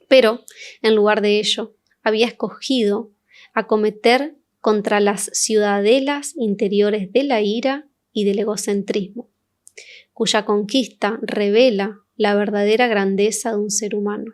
Pero, en lugar de ello, había escogido acometer contra las ciudadelas interiores de la ira y del egocentrismo, cuya conquista revela la verdadera grandeza de un ser humano.